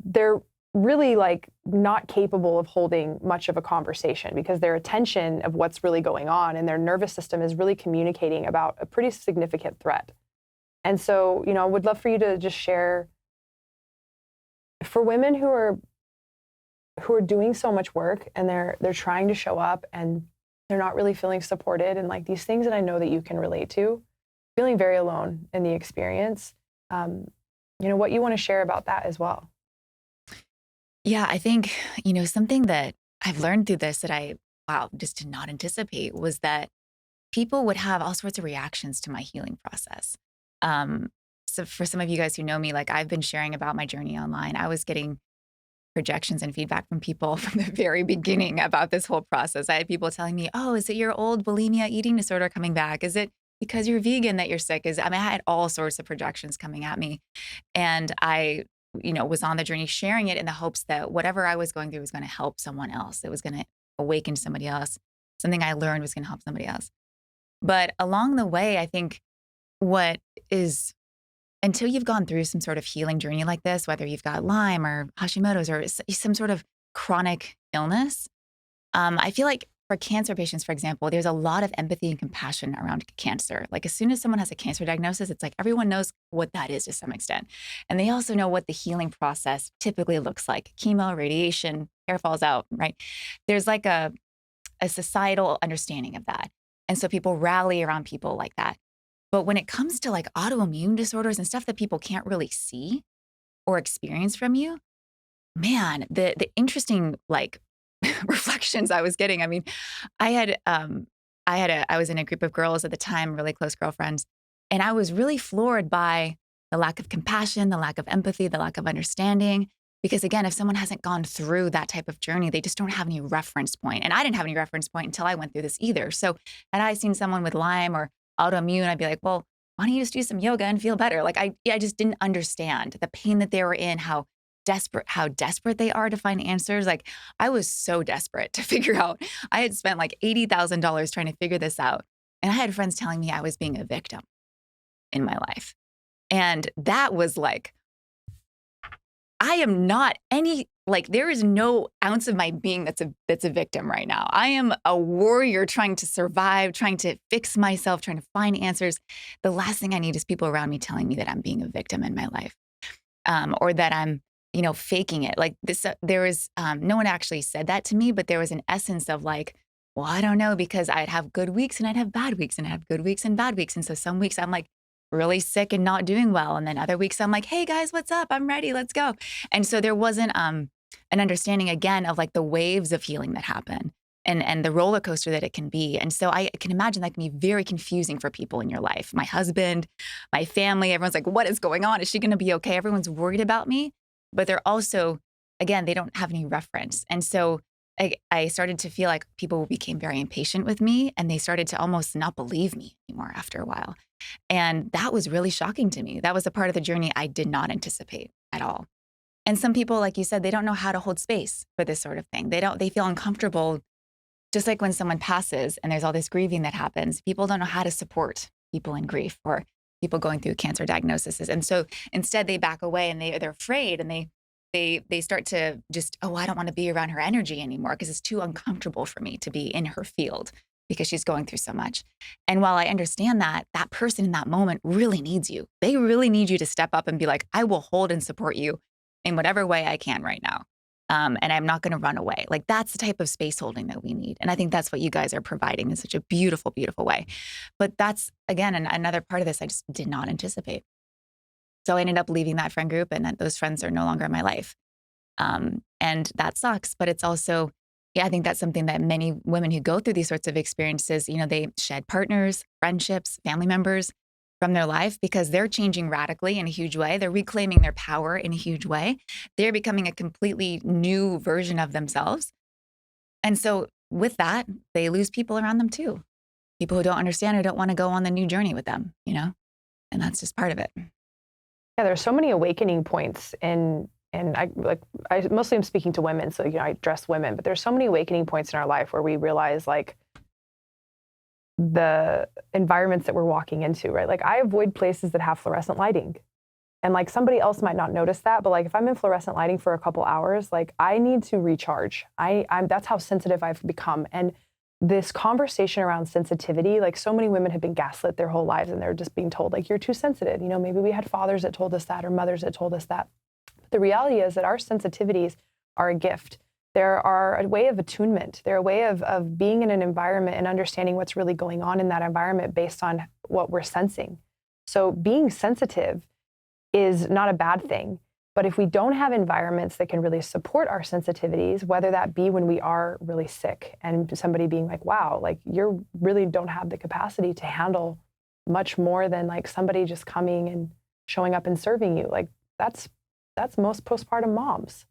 they're really like not capable of holding much of a conversation because their attention of what's really going on and their nervous system is really communicating about a pretty significant threat. And so, I would love for you to just share for women who are doing so much work and they're trying to show up and they're not really feeling supported, and like these things that I know that you can relate to, feeling very alone in the experience. What you want to share about that as well. Yeah, I think, something that I've learned through this that just did not anticipate was that people would have all sorts of reactions to my healing process. So for some of you guys who know me, like I've been sharing about my journey online. I was getting projections and feedback from people from the very beginning about this whole process. I had people telling me, "Oh, is it your old bulimia eating disorder coming back? Is it because you're vegan that you're sick?" I had all sorts of projections coming at me. And I, was on the journey sharing it in the hopes that whatever I was going through was going to help someone else. It was going to awaken somebody else. Something I learned was going to help somebody else. But along the way, I think until you've gone through some sort of healing journey like this, whether you've got Lyme or Hashimoto's or some sort of chronic illness, I feel like for cancer patients, for example, there's a lot of empathy and compassion around cancer. Like as soon as someone has a cancer diagnosis, it's like everyone knows what that is to some extent. And they also know what the healing process typically looks like. Chemo, radiation, hair falls out, right? There's like a societal understanding of that. And so people rally around people like that. But when it comes to like autoimmune disorders and stuff that people can't really see or experience from you, man, the interesting like reflections I was getting. I mean, I was in a group of girls at the time, really close girlfriends, and I was really floored by the lack of compassion, the lack of empathy, the lack of understanding. Because again, if someone hasn't gone through that type of journey, they just don't have any reference point. And I didn't have any reference point until I went through this either. So had I seen someone with Lyme or autoimmune, I'd be like, well, why don't you just do some yoga and feel better? Like I just didn't understand the pain that they were in, how desperate they are to find answers. Like I was so desperate to figure out. I had spent like $80,000 trying to figure this out. And I had friends telling me I was being a victim in my life. And that was like, I am not there is no ounce of my being that's a victim right now. I am a warrior trying to survive, trying to fix myself, trying to find answers. The last thing I need is people around me telling me that I'm being a victim in my life, or that I'm, faking it. Like this, there was, no one actually said that to me, but there was an essence of like, well, I don't know, because I'd have good weeks and I'd have bad weeks and I'd have good weeks and bad weeks. And so some weeks I'm like really sick and not doing well. And then other weeks I'm like, hey guys, what's up? I'm ready. Let's go. And so there wasn't an understanding again of like the waves of healing that happen and the roller coaster that it can be. And so I can imagine that can be very confusing for people in your life. My husband, my family, everyone's like, what is going on? Is she going to be okay? Everyone's worried about me. But they're also, again, they don't have any reference. And so I started to feel like people became very impatient with me and they started to almost not believe me anymore after a while. And that was really shocking to me. That was a part of the journey I did not anticipate at all. And some people, like you said, they don't know how to hold space for this sort of thing. They feel uncomfortable. Just like when someone passes and there's all this grieving that happens, people don't know how to support people in grief or people going through cancer diagnoses. And so instead they back away and they're afraid and they start to just, oh, I don't want to be around her energy anymore because it's too uncomfortable for me to be in her field because she's going through so much. And while I understand that, that person in that moment really needs you. They really need you to step up and be like, I will hold and support you in whatever way I can right now. And I'm not going to run away. Like that's the type of space holding that we need. And I think that's what you guys are providing in such a beautiful, beautiful way. But that's, again, another part of this I just did not anticipate. So I ended up leaving that friend group and those friends are no longer in my life. And that sucks. But it's also, I think that's something that many women who go through these sorts of experiences, they shed partners, friendships, family members from their life because they're changing radically in a huge way. They're reclaiming their power in a huge way. They're becoming a completely new version of themselves. And so with that, they lose people around them too. people who don't understand or don't want to go on the new journey with them, you know? And that's just part of it. Yeah, there's so many awakening points and I mostly am speaking to women, so I address women, but there's so many awakening points in our life where we realize like the environments that we're walking into, right? Like I avoid places that have fluorescent lighting. And like somebody else might not notice that, but like if I'm in fluorescent lighting for a couple hours, like I need to recharge. I'm that's how sensitive I've become. And this conversation around sensitivity, like so many women have been gaslit their whole lives and they're just being told like, you're too sensitive. Maybe we had fathers that told us that or mothers that told us that. But the reality is that our sensitivities are a gift. They're a way of attunement. They're a way of being in an environment and understanding what's really going on in that environment based on what we're sensing. So being sensitive is not a bad thing. But if we don't have environments that can really support our sensitivities, whether that be when we are really sick and somebody being like, wow, like you really don't have the capacity to handle much more than like somebody just coming and showing up and serving you. Like that's most postpartum moms,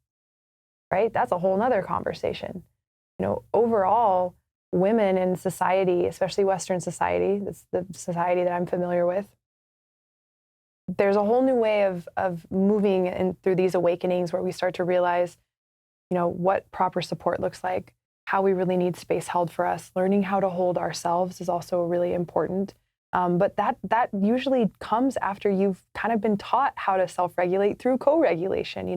right? That's a whole nother conversation. Overall, women in society, especially Western society, that's the society that I'm familiar with, there's a whole new way of moving and through these awakenings where we start to realize, what proper support looks like, how we really need space held for us. Learning how to hold ourselves is also really important. But that usually comes after you've kind of been taught how to self-regulate through co-regulation,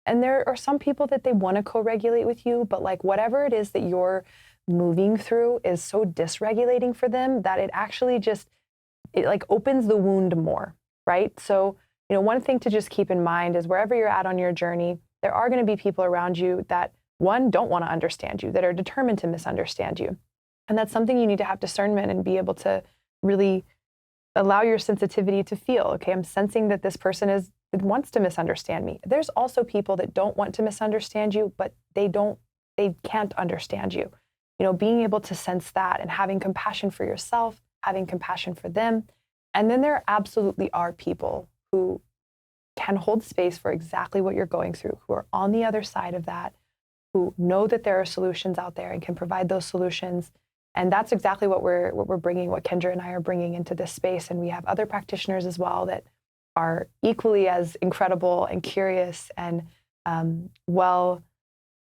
And there are some people that they want to co-regulate with you, but like whatever it is that you're moving through is so dysregulating for them that it actually it like opens the wound more. Right? So, one thing to just keep in mind is wherever you're at on your journey, there are going to be people around you that, one, don't want to understand you, that are determined to misunderstand you. And that's something you need to have discernment and be able to really allow your sensitivity to feel, okay, I'm sensing that this person wants to misunderstand me. There's also people that don't want to misunderstand you, but they can't understand you. Being able to sense that and having compassion for yourself, having compassion for them. And then there absolutely are people who can hold space for exactly what you're going through, who are on the other side of that, who know that there are solutions out there and can provide those solutions. And that's exactly what we're bringing, what Kendra and I are bringing into this space. And we have other practitioners as well that are equally as incredible and curious and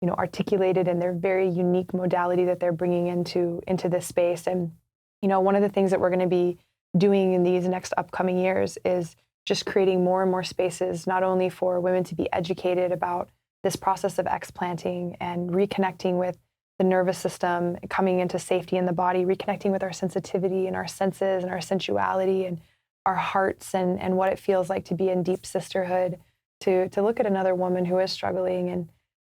articulated in their very unique modality that they're bringing into this space. And one of the things that we're going to be doing in these next upcoming years is just creating more and more spaces, not only for women to be educated about this process of explanting and reconnecting with the nervous system, coming into safety in the body, reconnecting with our sensitivity and our senses and our sensuality and our hearts and what it feels like to be in deep sisterhood, to look at another woman who is struggling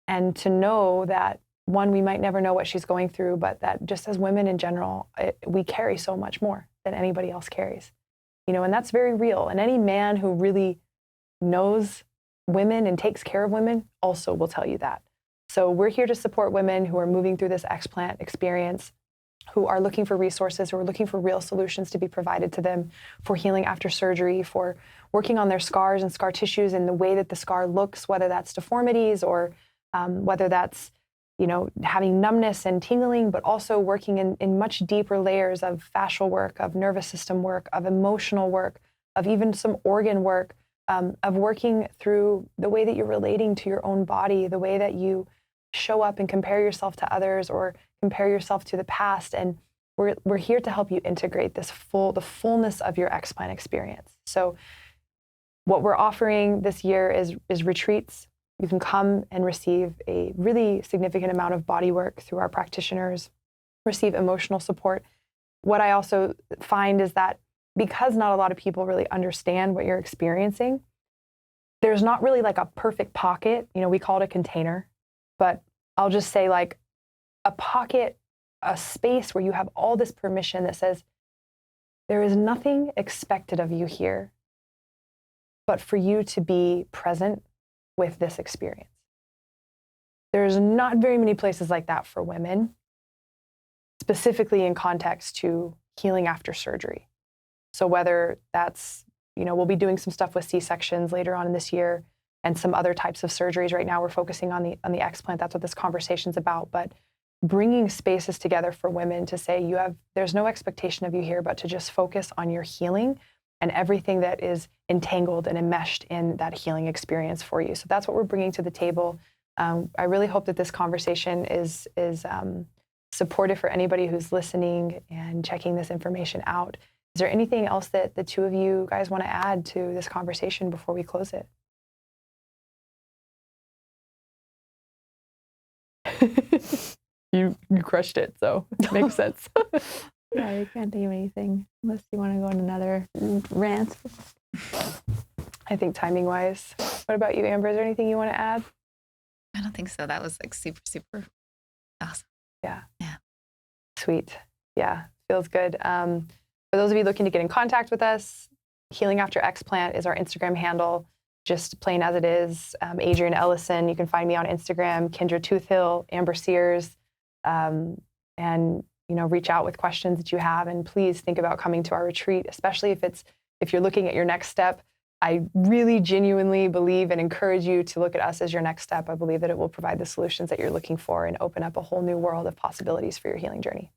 and to know that, one, we might never know what she's going through, but that just as women in general, we carry so much more than anybody else carries, and that's very real. And any man who really knows women and takes care of women also will tell you that. So we're here to support women who are moving through this explant experience, who are looking for resources, who are looking for real solutions to be provided to them for healing after surgery, for working on their scars and scar tissues and the way that the scar looks, whether that's deformities or whether that's having numbness and tingling, but also working in much deeper layers of fascial work, of nervous system work, of emotional work, of even some organ work, of working through the way that you're relating to your own body, the way that you show up and compare yourself to others or compare yourself to the past. And we're here to help you integrate the fullness of your explant experience. So what we're offering this year is retreats. You can come and receive a really significant amount of body work through our practitioners, receive emotional support. What I also find is that because not a lot of people really understand what you're experiencing, there's not really like a perfect pocket. We call it a container, but I'll just say like a pocket, a space where you have all this permission that says, there is nothing expected of you here, but for you to be present with this experience. There's not very many places like that for women, specifically in context to healing after surgery. So whether that's, we'll be doing some stuff with C-sections later on in this year and some other types of surgeries. Right now we're focusing on the explant. That's what this conversation's about. But bringing spaces together for women to say, there's no expectation of you here, but to just focus on your healing and everything that is entangled and enmeshed in that healing experience for you. So that's what we're bringing to the table. I really hope that this conversation is supportive for anybody who's listening and checking this information out. Is there anything else that the two of you guys want to add to this conversation before we close it? You crushed it, so it makes sense. Yeah, you can't think of anything unless you want to go on another rant. I think timing-wise. What about you, Amber? Is there anything you want to add? I don't think so. That was like super, super awesome. Yeah. Yeah. Sweet. Yeah, feels good. For those of you looking to get in contact with us, Healing After Explant is our Instagram handle, just plain as it is. Adrian Ellison, you can find me on Instagram, Kendra Toothill, Amber Sears, and reach out with questions that you have. And please think about coming to our retreat, especially if you're looking at your next step. I really genuinely believe and encourage you to look at us as your next step. I believe that it will provide the solutions that you're looking for and open up a whole new world of possibilities for your healing journey.